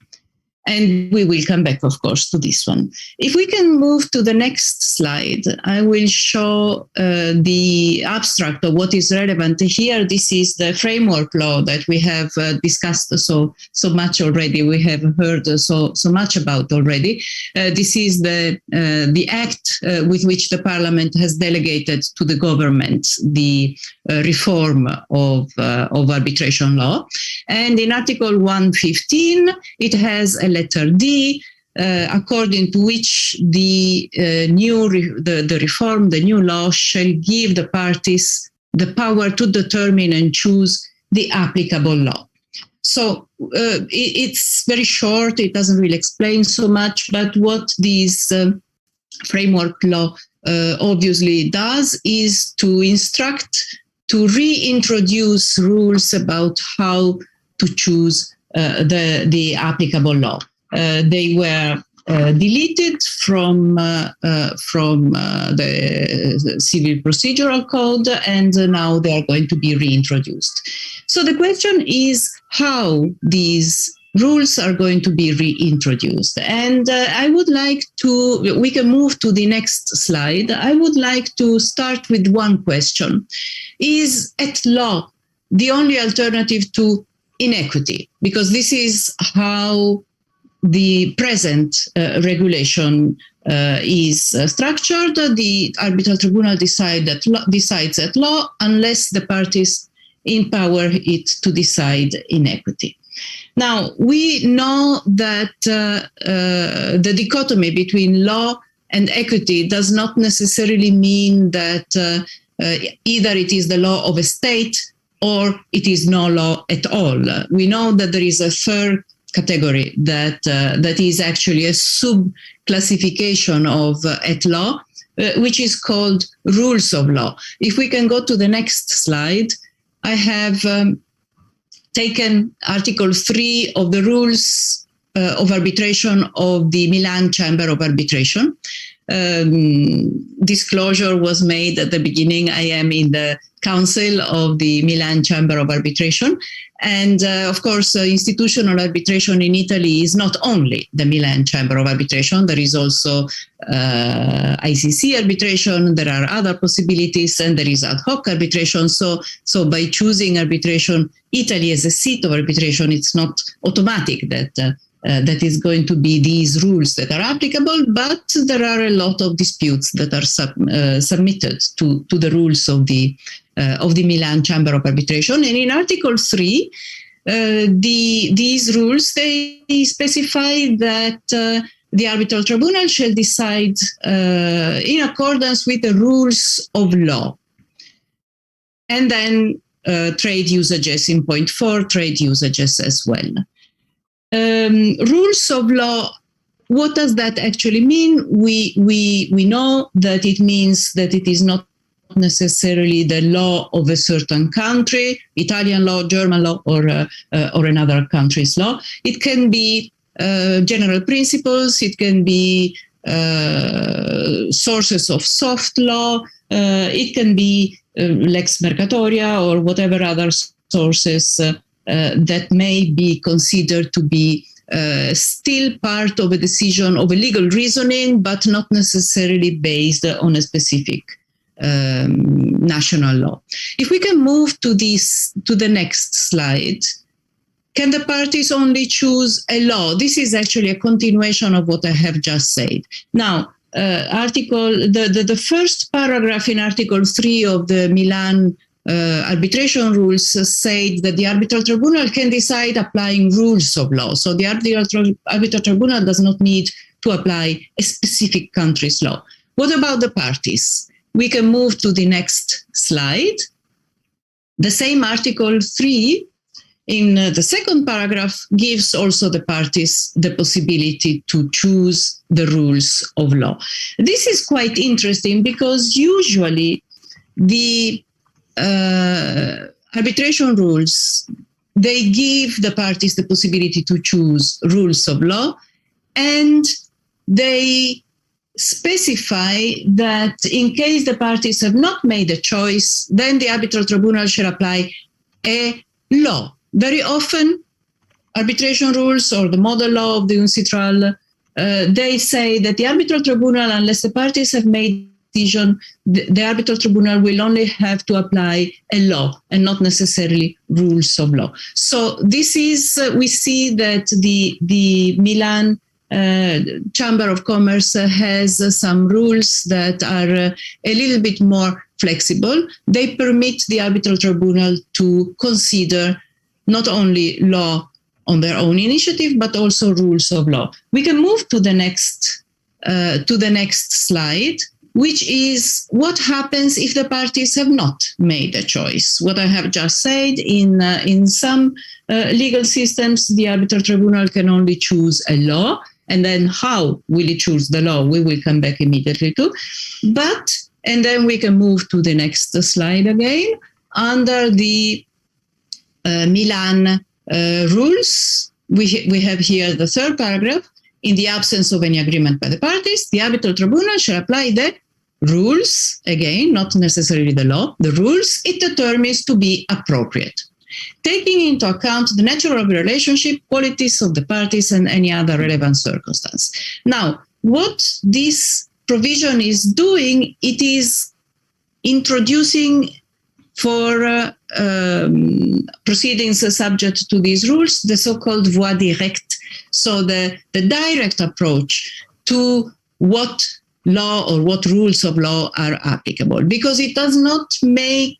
And we will come back, of course, to this one. If we can move to the next slide, I will show the abstract of what is relevant here. This is the framework law that we have discussed so much already. We have heard so much about already. This is the act with which the Parliament has delegated to the government the reform of arbitration law. And in Article 115, it has a letter D, according to which the reform, the new law, shall give the parties the power to determine and choose the applicable law. So it's very short, it doesn't really explain so much, but what this framework law obviously does is to instruct, to reintroduce rules about how to choose the applicable law. They were deleted from the Civil Procedural Code, and now they are going to be reintroduced. So the question is how these rules are going to be reintroduced. And I would like to, we can move to the next slide. I would like to start with one question. Is at law the only alternative to inequity? Because this is how the present regulation is structured. The arbitral tribunal decides at law unless the parties empower it to decide inequity. Now, we know that the dichotomy between law and equity does not necessarily mean that either it is the law of a state or it is no law at all. We know that there is a third category that is actually a sub-classification of at law, which is called rules of law. If we can go to the next slide, I have taken Article 3 of the Rules of Arbitration of the Milan Chamber of Arbitration. Disclosure was made at the beginning. I am in the Council of the Milan Chamber of Arbitration. And of course, institutional arbitration in Italy is not only the Milan Chamber of Arbitration. There is also ICC arbitration. There are other possibilities, and there is ad hoc arbitration. So by choosing arbitration, Italy as a seat of arbitration, it's not automatic that that is going to be these rules that are applicable, but there are a lot of disputes that are submitted to the rules of the Milan Chamber of Arbitration. And in Article 3, these rules, they specify that the arbitral tribunal shall decide in accordance with the rules of law. And then trade usages in point 4, trade usages as well. Rules of law, what does that actually mean? We know that it means that it is not necessarily the law of a certain country, Italian law, German law, or another country's law. It can be general principles, it can be sources of soft law, it can be lex mercatoria or whatever other sources that may be considered to be still part of a decision of a legal reasoning, but not necessarily based on a specific national law. If we can move to the next slide, can the parties only choose a law? This is actually a continuation of what I have just said. Now, the first paragraph in Article 3 of the Milan arbitration rules said that the arbitral tribunal can decide applying rules of law. So the arbitral tribunal does not need to apply a specific country's law. What about the parties? We can move to the next slide. The same Article 3 in the second paragraph gives also the parties the possibility to choose the rules of law. This is quite interesting because usually the arbitration rules, they give the parties the possibility to choose rules of law, and they specify that in case the parties have not made a choice, then the arbitral tribunal shall apply a law. Very often, arbitration rules or the model law of the UNCITRAL, they say that the arbitral tribunal, unless the parties have made decision, the arbitral tribunal will only have to apply a law and not necessarily rules of law. So this is, we see that the Milan Chamber of Commerce has some rules that are a little bit more flexible. They permit the arbitral tribunal to consider not only law on their own initiative, but also rules of law. We can move to the next slide, which is what happens if the parties have not made a choice. What I have just said, in some legal systems, the arbitral tribunal can only choose a law, and then how will it choose the law? We will come back immediately to. And then we can move to the next slide again. Under the Milan rules, we have here the third paragraph. In the absence of any agreement by the parties, the arbitral tribunal shall apply the rules, again, not necessarily the law, the rules it determines to be appropriate. taking into account the nature of the relationship, qualities of the parties, and any other relevant circumstance. Now, what this provision is doing, it is introducing for proceedings subject to these rules, the so-called voie directe, so the direct approach to what law or what rules of law are applicable, because it does not make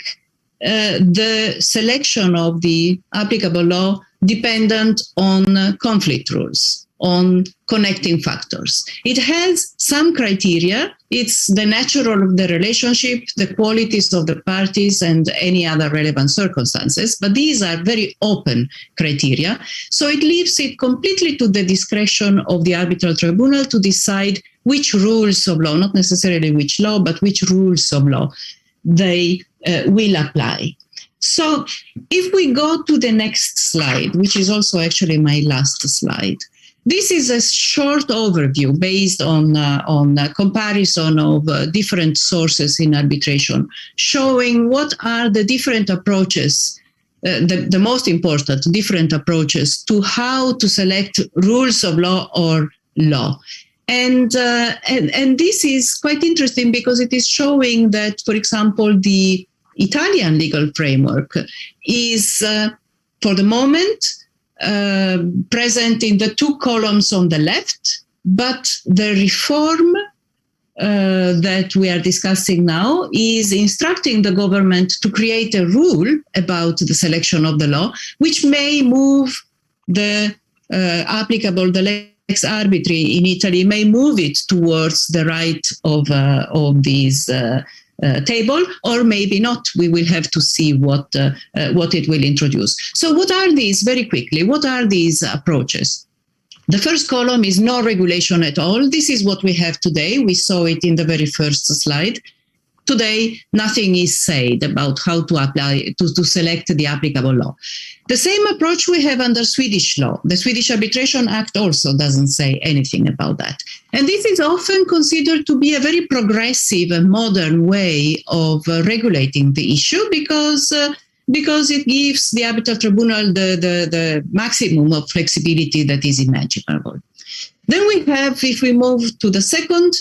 the selection of the applicable law dependent on conflict rules, on connecting factors. It has some criteria. It's the nature of the relationship, the qualities of the parties, and any other relevant circumstances. But these are very open criteria. So it leaves it completely to the discretion of the arbitral tribunal to decide which rules of law, not necessarily which law, but which rules of law they will apply. So if we go to the next slide, which is also actually my last slide, this is a short overview based on a comparison of different sources in arbitration, showing what are the different approaches, the most important different approaches to how to select rules of law or law. And this is quite interesting because it is showing that, for example, the Italian legal framework is, for the moment, present in the two columns on the left, but the reform that we are discussing now is instructing the government to create a rule about the selection of the law, which may move the applicable, the lex arbitri in Italy, may move it towards the right of these table, or maybe not. We will have to see what it will introduce. So what are these, very quickly, what are these approaches? The first column is no regulation at all. This is what we have today. We saw it in the very first slide. Today, nothing is said about how to apply, to select the applicable law. The same approach we have under Swedish law. The Swedish Arbitration Act also doesn't say anything about that. And this is often considered to be a very progressive and modern way of regulating the issue because it gives the arbitral tribunal the maximum of flexibility that is imaginable. Then we have, if we move to the second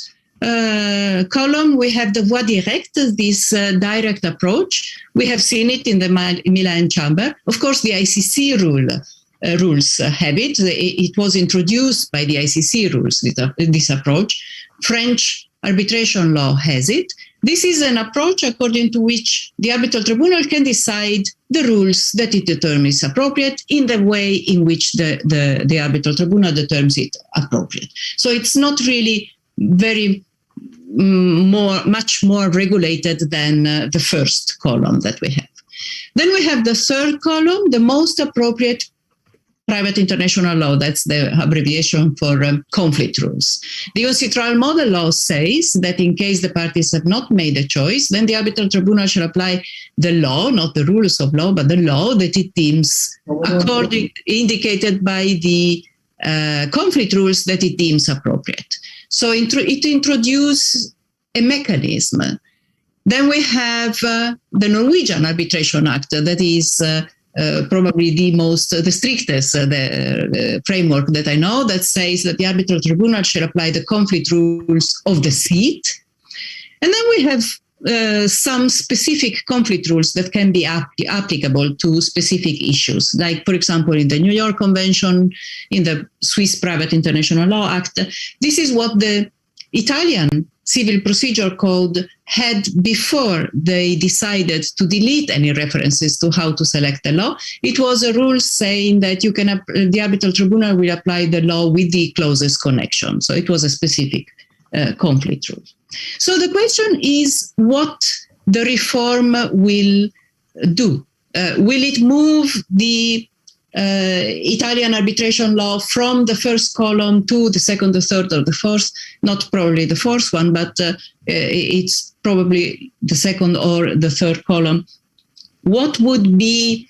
column, we have the voie directe, this direct approach. We have seen it in the Milan chamber. Of course, the ICC rules have it. It was introduced by the ICC rules, this approach. French arbitration law has it. This is an approach according to which the arbitral tribunal can decide the rules that it determines appropriate in the way in which the arbitral tribunal determines it appropriate. So it's not really much more regulated than the first column that we have. Then we have the third column, the most appropriate private international law. That's the abbreviation for conflict rules. The UNCITRAL model law says that in case the parties have not made a choice, then the arbitral tribunal shall apply the law, not the rules of law, but the law that it deems indicated by the conflict rules that it deems appropriate. So it introduces a mechanism. Then we have the Norwegian Arbitration Act, that is probably the strictest framework that I know, that says that the arbitral tribunal shall apply the conflict rules of the seat. And then we have some specific conflict rules that can be applicable to specific issues, like, for example, in the New York Convention, in the Swiss Private International Law Act. This is what the Italian Civil Procedure Code had before they decided to delete any references to how to select the law. It was a rule saying that the arbitral tribunal will apply the law with the closest connection. So it was a specific conflict rule. So the question is what the reform will do. Will it move the Italian arbitration law from the first column to the second, the third, or the fourth? Not probably the fourth one, but it's probably the second or the third column. What would be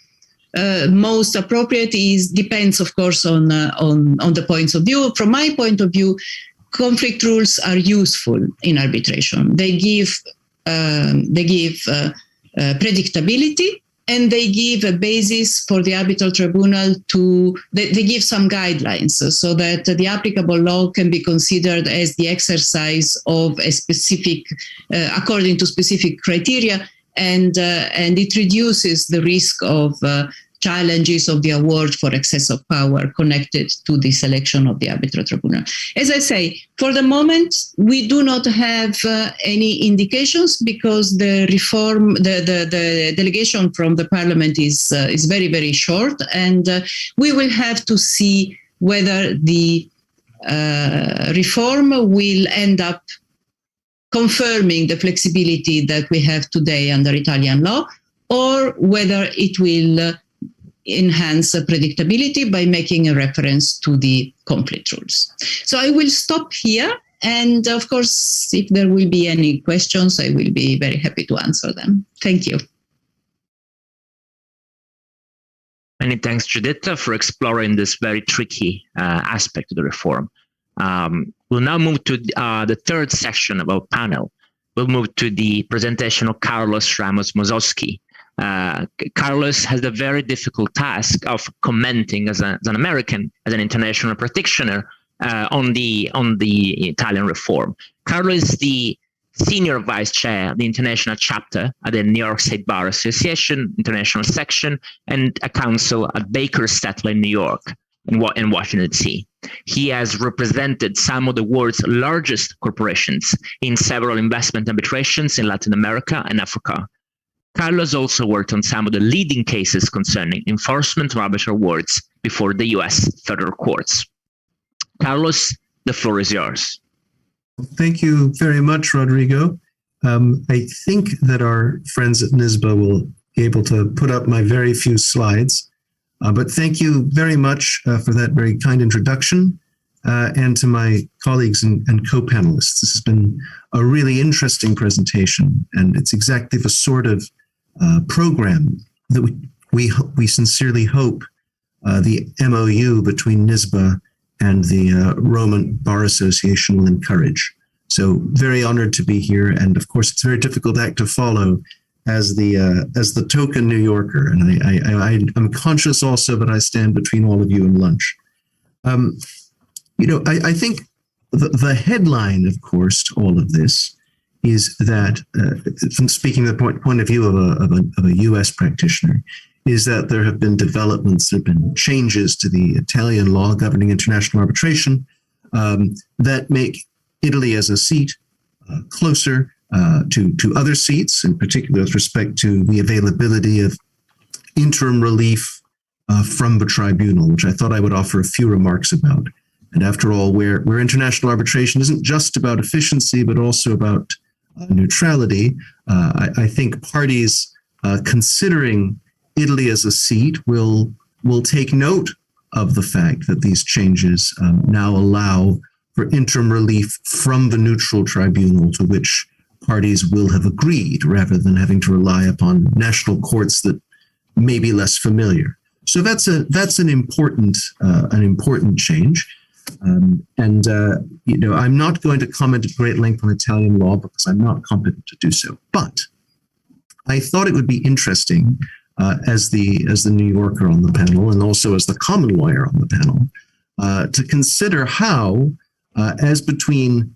most appropriate depends, of course, on the points of view. From my point of view, conflict rules are useful in arbitration. They give predictability. and they give a basis for the arbitral tribunal to, they give some guidelines so that the applicable law can be considered as the exercise of a specific, according to specific criteria, and it reduces the risk of challenges of the award for excess of power connected to the selection of the arbitral tribunal. As I say, for the moment, we do not have any indications because the reform, the delegation from the parliament is very, very short, and we will have to see whether the reform will end up confirming the flexibility that we have today under Italian law, or whether it will enhance predictability by making a reference to the conflict rules. So I will stop here. And of course, if there will be any questions, I will be very happy to answer them. Thank you. Many thanks, Giuditta, for exploring this very tricky aspect of the reform. We'll now move to the third section of our panel. We'll move to the presentation of Carlos Ramos-Mosowski. Carlos has the very difficult task of commenting as an American, as an international practitioner on the Italian reform. Carlos is the senior vice chair of the international chapter at the New York State Bar Association, international section, and a counsel at Baker Stettler in New York in Washington, D.C. He has represented some of the world's largest corporations in several investment arbitrations in Latin America and Africa. Carlos also worked on some of the leading cases concerning enforcement of arbitral awards before the U.S. federal courts. Carlos, the floor is yours. Thank you very much, Rodrigo. I think that our friends at NISBA will be able to put up my very few slides. But thank you very much for that very kind introduction, and to my colleagues and co-panelists. This has been a really interesting presentation, and it's exactly the sort of program that we sincerely hope the MOU between NISBA and the Roman Bar Association will encourage. So very honored to be here, and of course it's a very difficult act to follow as the token New Yorker, and I'm conscious also that I stand between all of you and lunch. I think the headline, of course, to all of this is that, from speaking the point of view of a U.S. practitioner, is that there have been developments, there have been changes to the Italian law governing international arbitration that make Italy as a seat closer to other seats, in particular with respect to the availability of interim relief from the tribunal, which I thought I would offer a few remarks about. And after all, where international arbitration isn't just about efficiency, but also about neutrality, I think parties considering Italy as a seat will take note of the fact that these changes now allow for interim relief from the neutral tribunal to which parties will have agreed, rather than having to rely upon national courts that may be less familiar. So that's an important change. I'm not going to comment at great length on Italian law because I'm not competent to do so. But I thought it would be interesting, as the New Yorker on the panel and also as the common lawyer on the panel, to consider how, as between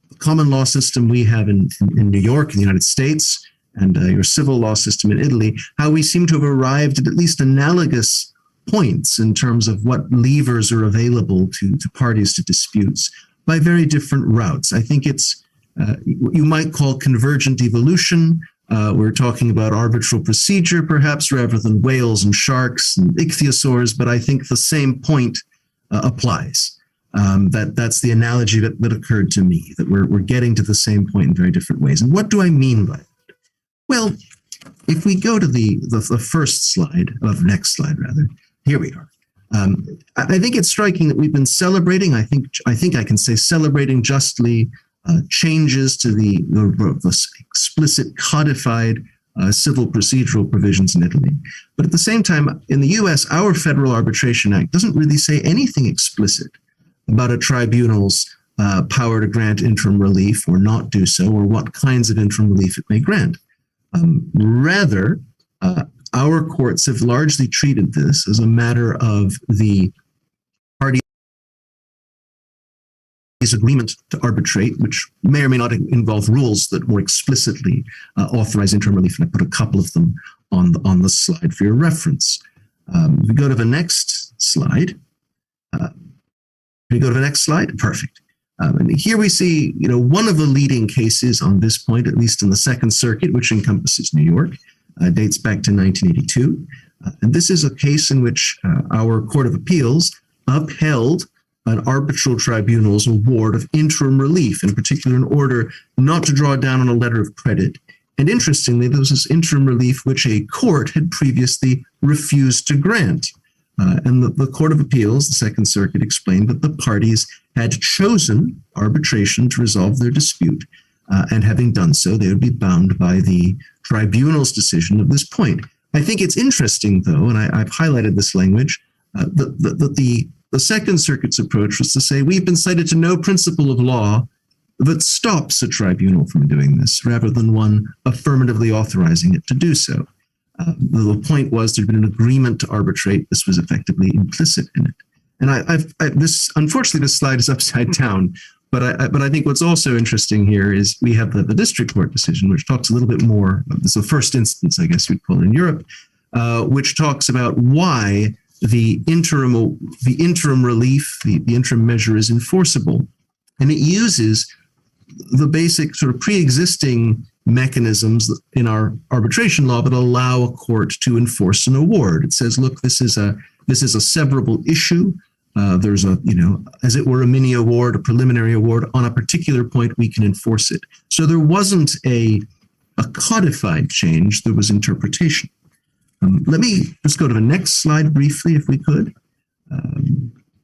the common law system we have in New York in the United States and your civil law system in Italy, how we seem to have arrived at least analogous points in terms of what levers are available to parties to disputes by very different routes. I think it's what you might call convergent evolution. We're talking about arbitral procedure, perhaps, rather than whales and sharks and ichthyosaurs, but I think the same point applies. That's the analogy that occurred to me, that we're getting to the same point in very different ways. And what do I mean by that? Well, if we go to the first slide, next slide rather, here we are. I think it's striking that we've been celebrating, I think I can say celebrating justly, changes to the explicit codified civil procedural provisions in Italy. But at the same time, in the US, our Federal Arbitration Act doesn't really say anything explicit about a tribunal's power to grant interim relief or not do so, or what kinds of interim relief it may grant. Rather, our courts have largely treated this as a matter of the parties' agreement to arbitrate, which may or may not involve rules that more explicitly authorize interim relief, and I put a couple of them on the slide for your reference. If we go to the next slide. Perfect. And here we see, one of the leading cases on this point, at least in the Second Circuit, which encompasses New York, dates back to 1982. And this is a case in which our Court of Appeals upheld an arbitral tribunal's award of interim relief, in particular in order not to draw down on a letter of credit. And interestingly, there was this interim relief which a court had previously refused to grant. And the Court of Appeals, the Second Circuit, explained that the parties had chosen arbitration to resolve their dispute. And having done so, they would be bound by the tribunal's decision at this point. I think it's interesting, though, and I've highlighted this language, that the Second Circuit's approach was to say, we've been cited to no principle of law that stops a tribunal from doing this, rather than one affirmatively authorizing it to do so. The point was there'd been an agreement to arbitrate. This was effectively implicit in it. And unfortunately, this slide is upside down. But I think what's also interesting here is we have the district court decision, which talks a little bit more. This is the first instance, I guess we'd call it in Europe, which talks about why the interim relief, the interim measure is enforceable, and it uses the basic sort of pre-existing mechanisms in our arbitration law that allow a court to enforce an award. It says, look, this is a severable issue. There's as it were, a mini award, a preliminary award. On a particular point, we can enforce it. So there wasn't a codified change, there was interpretation. Let me just go to the next slide briefly, if we could.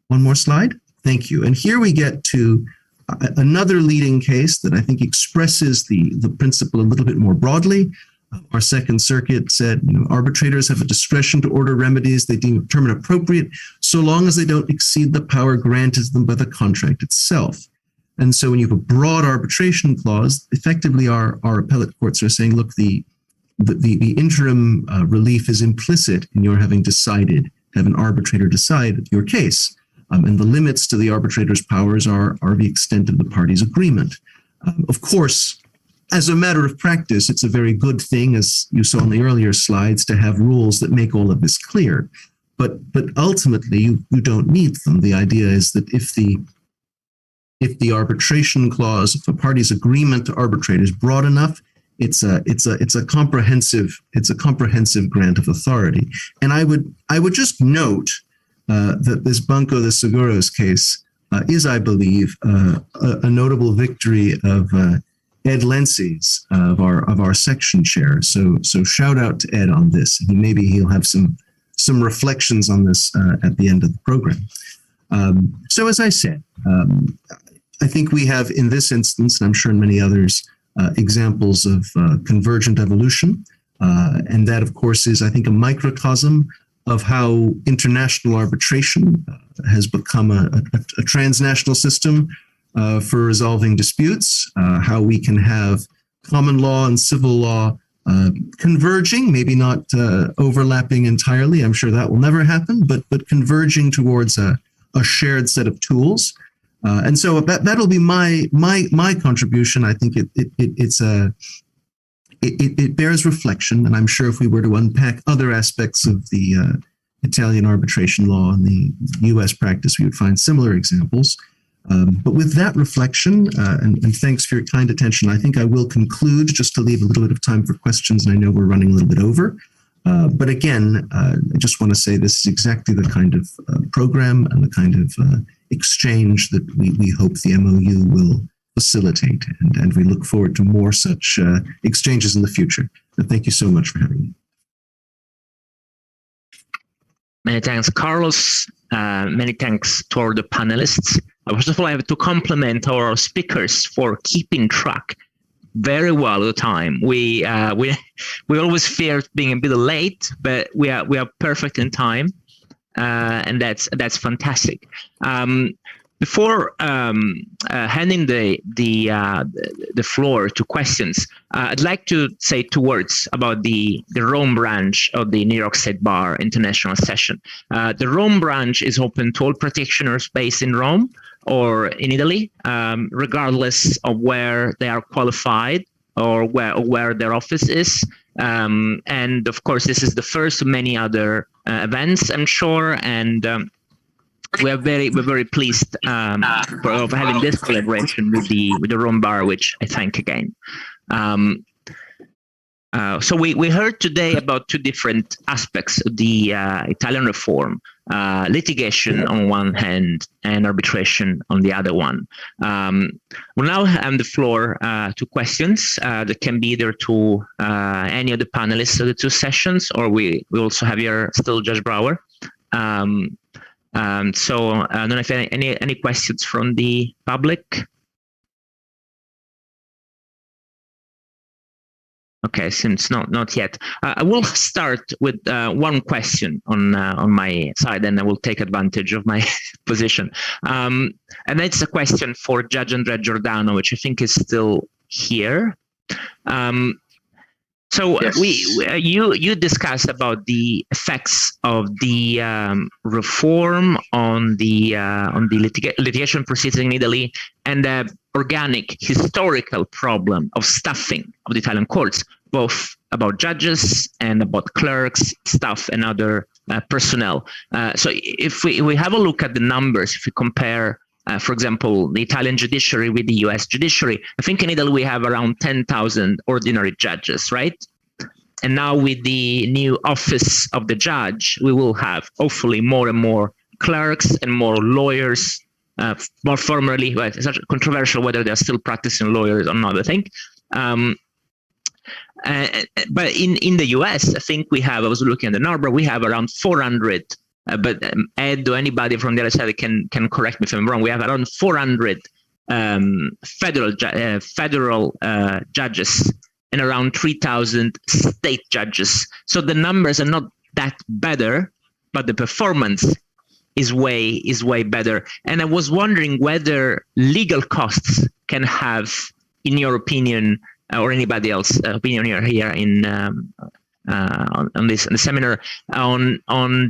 One more slide. Thank you. And here we get to another leading case that I think expresses the principle a little bit more broadly. Our Second Circuit said, arbitrators have a discretion to order remedies they determine appropriate, so long as they don't exceed the power granted them by the contract itself. And so when you have a broad arbitration clause, effectively our appellate courts are saying, look, the interim relief is implicit in your having decided to have an arbitrator decide your case. And the limits to the arbitrator's powers are the extent of the party's agreement. Of course, as a matter of practice, it's a very good thing, as you saw in the earlier slides, to have rules that make all of this clear. But ultimately, you don't need them. The idea is that if the arbitration clause, if a party's agreement to arbitrate is broad enough, it's a comprehensive grant of authority. And I would just note that this Banco de Seguros case is, I believe, a notable victory of Ed Lency's, of our section chair. So shout out to Ed on this. Maybe he'll have some reflections on this at the end of the program. So as I said, I think we have in this instance, and I'm sure in many others, examples of convergent evolution. And that, of course, is, I think, a microcosm of how international arbitration has become a transnational system for resolving disputes, how we can have common law and civil law converging, maybe not overlapping entirely. I'm sure that will never happen, but converging towards a shared set of tools. And so that'll be my contribution. I think it bears reflection, and I'm sure if we were to unpack other aspects of the Italian arbitration law and the U.S. practice, we would find similar examples. But with that reflection, and thanks for your kind attention, I think I will conclude, just to leave a little bit of time for questions, and I know we're running a little bit over. But again, I just want to say this is exactly the kind of program and the kind of exchange that we hope the MOU will facilitate, and we look forward to more such exchanges in the future. And thank you so much for having me. Many thanks, Carlos. Many thanks to all the panelists. First of all, I have to compliment our speakers for keeping track very well of the time. We always fear being a bit late, but we are perfect in time, and that's fantastic. Before handing the floor to questions, I'd like to say 2 words about the Rome branch of the New York State Bar International Session. The Rome branch is open to all practitioners based in Rome or in Italy, regardless of where they are qualified or where their office is. And of course, this is the first of many other events, I'm sure, and we're very pleased of having this collaboration with the Rome Bar, which I thank again. So we heard today about 2 different aspects of the Italian reform: litigation on one hand and arbitration on the other one. We'll now hand the floor to questions that can be either to any of the panelists of the 2 sessions, or we also have here still Judge Brower. So I don't know if any questions from the public. Okay, since not yet. I will start with 1 question on my side, and I will take advantage of my position. And it's a question for Judge Andrea Giordano, which I think is still here. So yes. You discussed about the effects of the reform on the litigation proceedings in Italy and the organic historical problem of staffing of the Italian courts, both about judges and about clerks, staff, and other personnel. So if we have a look at the numbers, if we compare, for example, the Italian judiciary with the US judiciary, I think in Italy we have around 10,000 ordinary judges, right? And now with the new office of the judge, we will have hopefully more and more clerks and more lawyers, more formally. Well, it's such controversial whether they're still practicing lawyers or not, I think. But in the US, I think we have, I was looking at the number, we have around 400, but Ed or anybody from the other side can correct me if I'm wrong. We have around 400 federal judges and around 3,000 state judges. So the numbers are not that better, but the performance is way better. And I was wondering whether legal costs can have, in your opinion, or anybody else's opinion here in on the seminar, on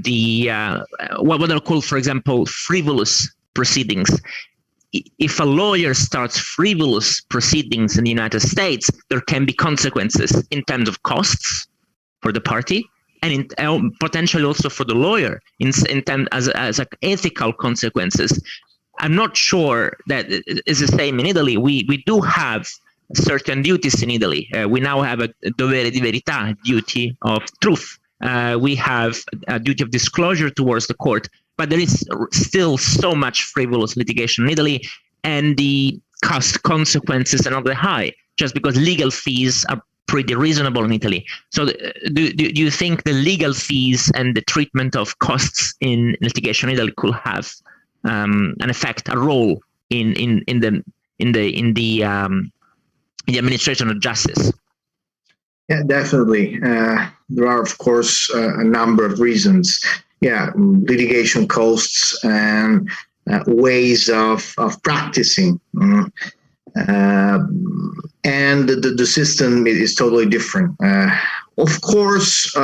the what are called, for example, frivolous proceedings. If a lawyer starts frivolous proceedings in the United States, there can be consequences in terms of costs for the party, and potentially also for the lawyer in terms as ethical consequences. I'm not sure that it's the same in Italy. We do have certain duties in Italy. We now have a dovere di verità, duty of truth. We have a duty of disclosure towards the court, but there is still so much frivolous litigation in Italy, and the cost consequences are not that high, just because legal fees are pretty reasonable in Italy. So do you think the legal fees and the treatment of costs in litigation in Italy could have an effect, a role in the administration of justice? Yeah, definitely. There are, of course, a number of reasons. Yeah, litigation costs and ways of practicing. And the system is totally different. Of course,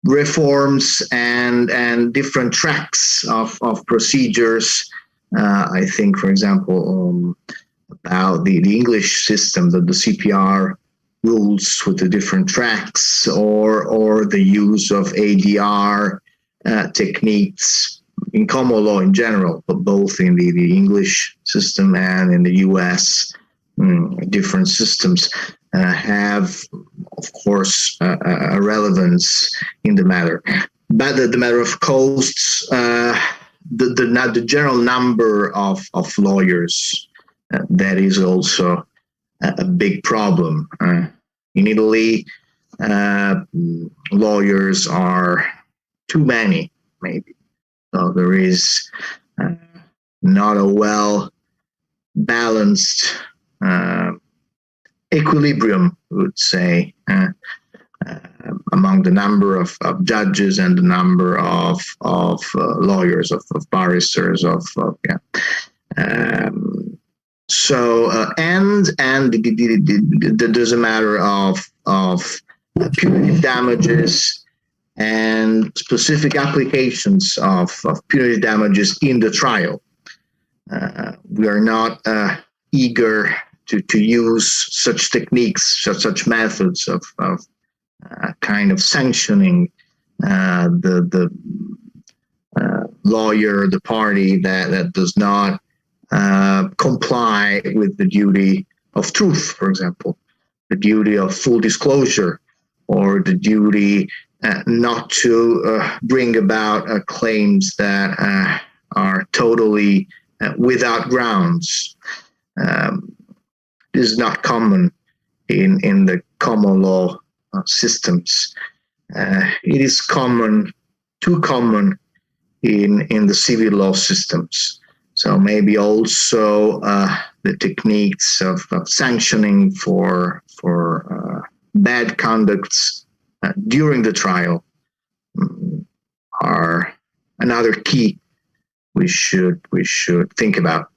reforms and different tracks of procedures. I think, for example, about the English system, the CPR rules with the different tracks, or the use of ADR techniques in common law in general, but both in the English system and in the US, different systems have, of course, a relevance in the matter. But the matter of costs, the general number of lawyers, that is also a big problem. In Italy, lawyers are too many, maybe. So there is not a well-balanced equilibrium, I would say, among the number of judges and the number of lawyers, of barristers, there's a matter of punitive damages and specific applications of punitive damages in the trial. We are not eager to use such techniques, such methods of kind of sanctioning the lawyer, the party that does not comply with the duty of truth, for example, the duty of full disclosure, or the duty not to bring about claims that are totally without grounds. This is not common in the common law systems. It is too common in the civil law systems. So maybe also the techniques of sanctioning for bad conducts during the trial are another key we should think about.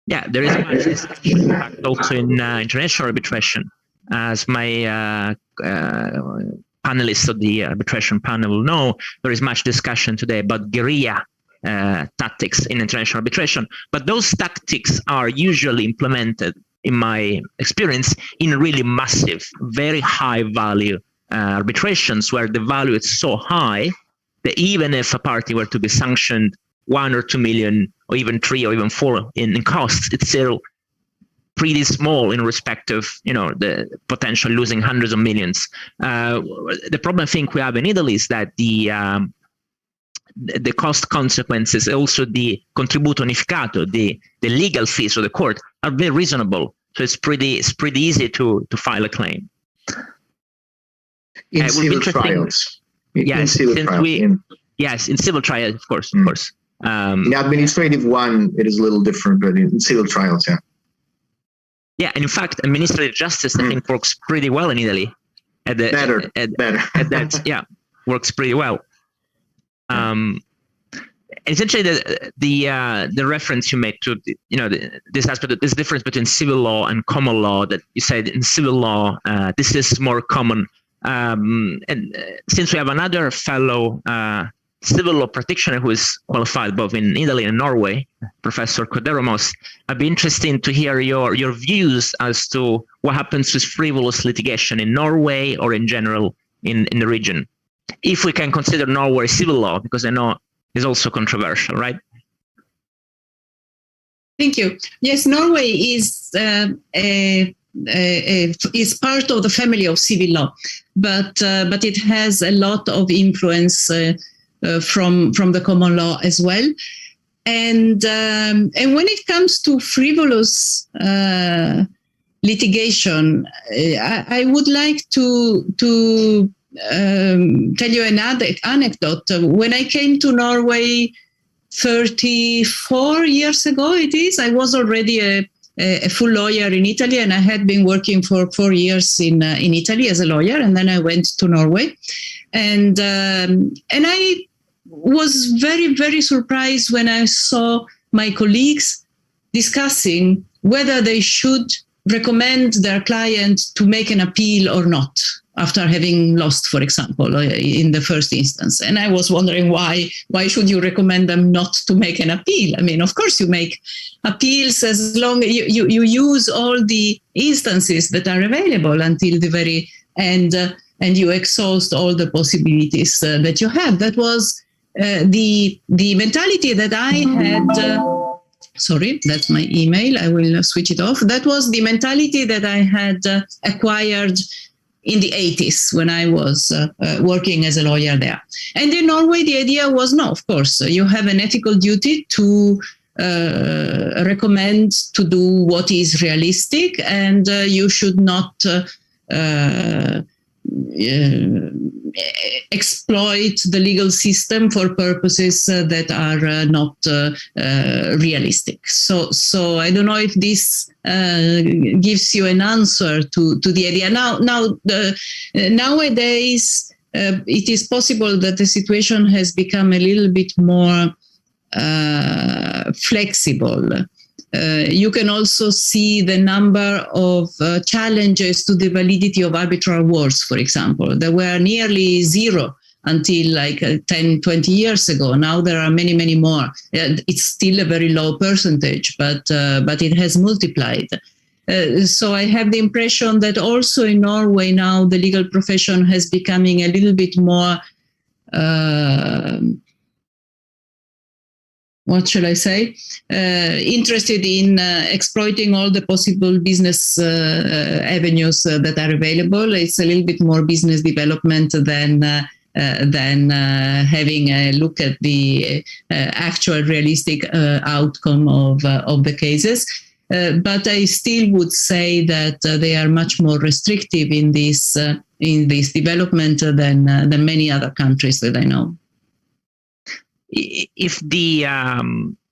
Yeah, there is much discussion also in international arbitration, as my panelists of the arbitration panel will know. There is much discussion today about guerrilla tactics in international arbitration, but those tactics are usually implemented, in my experience, in really massive, very high value arbitrations, where the value is so high that even if a party were to be sanctioned 1 or 2 million, or even 3 or even 4 in costs, it's still pretty small in respect of, the potential losing hundreds of millions. The problem I think we have in Italy is that the cost consequences, also the contributo unificato, the legal fees of the court, are very reasonable. So it's pretty easy to file a claim. In civil trials. Yes, in civil trials, of course. In administrative one, it is a little different, but in civil trials, yeah. Yeah, and in fact, administrative justice, I think, works pretty well in Italy. Better. Yeah, works pretty well. Essentially, the reference you made to this aspect, this difference between civil law and common law, that you said in civil law this is more common. And since we have another fellow civil law practitioner who is qualified both in Italy and Norway, Professor Koderomos, I'd be interested to hear your views as to what happens with frivolous litigation in Norway or in general in the region, if we can consider Norway civil law, because I know it's also controversial, right? Thank you. Yes, Norway is part of the family of civil law, but it has a lot of influence from the common law as well. And when it comes to frivolous litigation, I would like to tell you another anecdote. When I came to Norway 34 years ago, I was already a full lawyer in Italy, and I had been working for 4 years in Italy as a lawyer, and then I went to Norway, and I was very, very surprised when I saw my colleagues discussing whether they should recommend their client to make an appeal or not after having lost, for example, in the first instance. And I was wondering why should you recommend them not to make an appeal? I mean, of course you make appeals as long as you use all the instances that are available until the very end, and you exhaust all the possibilities that you have. That was the mentality that I had. Sorry, that's my email. I will switch it off. That was the mentality that I had acquired in the 80s when I was working as a lawyer there. And in Norway, the idea was, no, of course, you have an ethical duty to recommend to do what is realistic, and you should not exploit the legal system for purposes that are not realistic. So I don't know if this gives you an answer to the idea. Nowadays, it is possible that the situation has become a little bit more flexible. You can also see the number of challenges to the validity of arbitral awards, for example. There were nearly zero until like 10, 20 years ago. Now there are many, many more. It's still a very low percentage, but it has multiplied. So I have the impression that also in Norway now the legal profession has becoming a little bit more what shall I say, interested in exploiting all the possible business avenues that are available. It's a little bit more business development than having a look at the actual realistic outcome of the cases. But I still would say that they are much more restrictive in this development than many other countries that I know. If the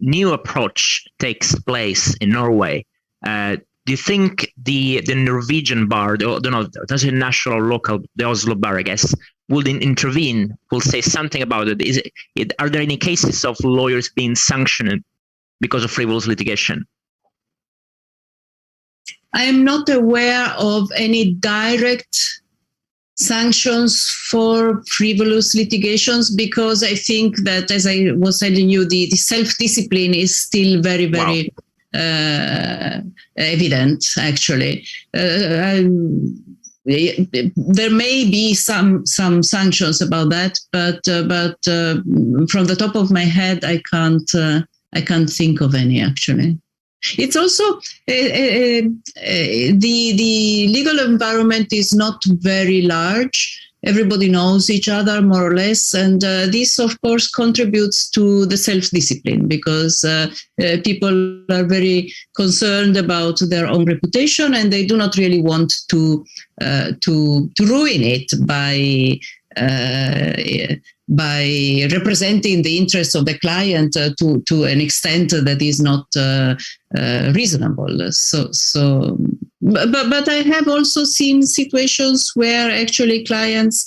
new approach takes place in Norway, do you think the Norwegian bar, the national or local, the Oslo bar, I guess, will intervene, will say something about it? Are there any cases of lawyers being sanctioned because of frivolous litigation? I am not aware of any direct sanctions for frivolous litigations, because I think that, as I was telling you, the self-discipline is still very, very evident, actually. There may be some sanctions about that, but from the top of my head, I can't think of any, actually. It's also the legal environment is not very large. Everybody knows each other more or less, and this, of course, contributes to the self-discipline, because people are very concerned about their own reputation, and they do not really want to ruin it by representing the interests of the client to an extent that is not reasonable. But I have also seen situations where actually clients,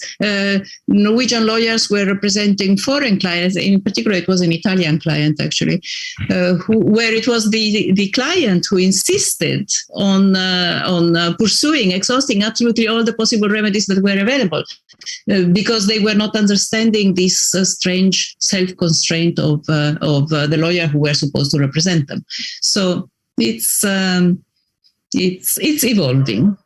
Norwegian lawyers were representing foreign clients. In particular, it was an Italian client, actually, where it was the client who insisted on pursuing, exhausting absolutely all the possible remedies that were available, because they were not understanding this strange self-constraint of the lawyer who were supposed to represent them. So it's evolving.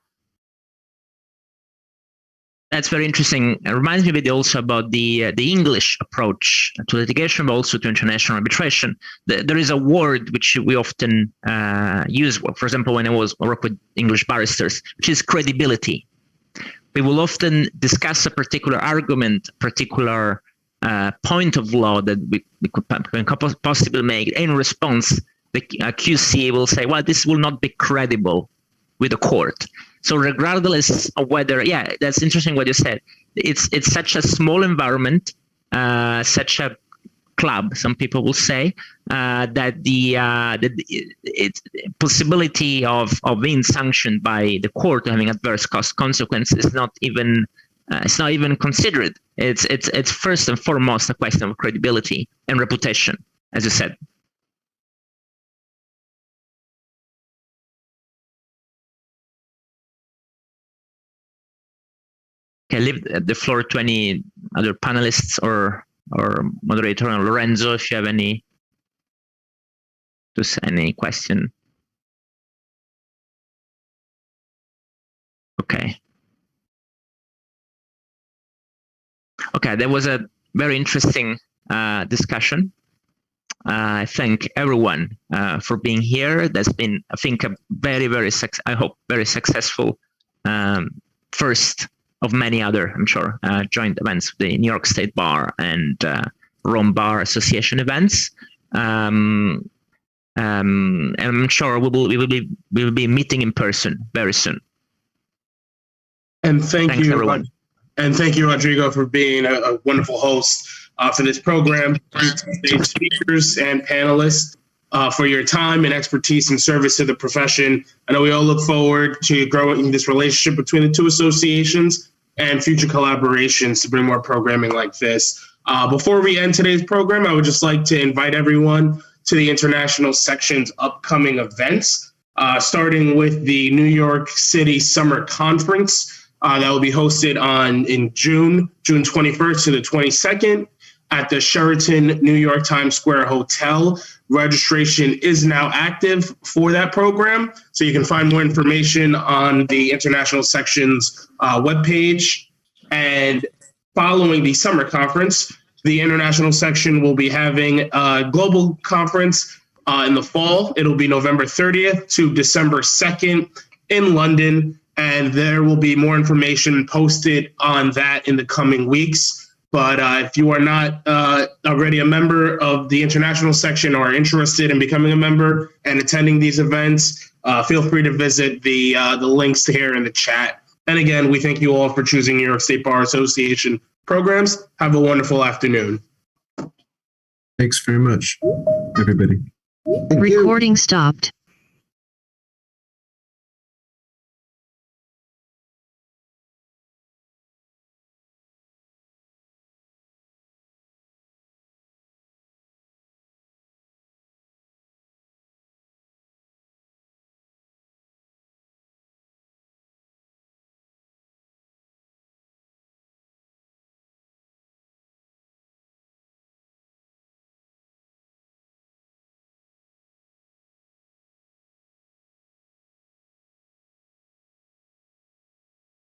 That's very interesting. It reminds me a bit also about the English approach to litigation, but also to international arbitration. There is a word which we often use, for example, when I work with English barristers, which is credibility. We will often discuss a particular argument, particular point of law that we could possibly make. In response, the QC will say, well, this will not be credible with the court. So regardless of whether, that's interesting what you said. It's such a small environment, such a club, some people will say, that the possibility of being sanctioned by the court, having adverse consequences, is not even considered. It's first and foremost a question of credibility and reputation, as you said. Okay, leave the floor to any other panelists or moderator. And Lorenzo, if you have any question. Okay. Okay, that was a very interesting discussion. I thank everyone for being here. That's been, I think, a very, very successful first of many other, I'm sure, joint events, the New York State Bar and Rome Bar Association events. And I'm sure we will be meeting in person very soon. And thanks, everyone. And thank you, Rodrigo, for being a wonderful host for this program. Thank speakers and panelists for your time and expertise and service to the profession. I know we all look forward to growing this relationship between the two associations and future collaborations to bring more programming like this. Before we end today's program, I would just like to invite everyone to the International Section's upcoming events, starting with the New York City Summer Conference that will be hosted in June 21st to the 22nd at the Sheraton New York Times Square Hotel. Registration is now active for that program, so you can find more information on the International Section's webpage. And following the summer conference, the International Section will be having a global conference in the fall. It'll be November 30th to December 2nd in London, and there will be more information posted on that in the coming weeks. But if you are not already a member of the International Section or are interested in becoming a member and attending these events, feel free to visit the links here in the chat. And again, we thank you all for choosing New York State Bar Association programs. Have a wonderful afternoon. Thanks very much, everybody. Recording stopped.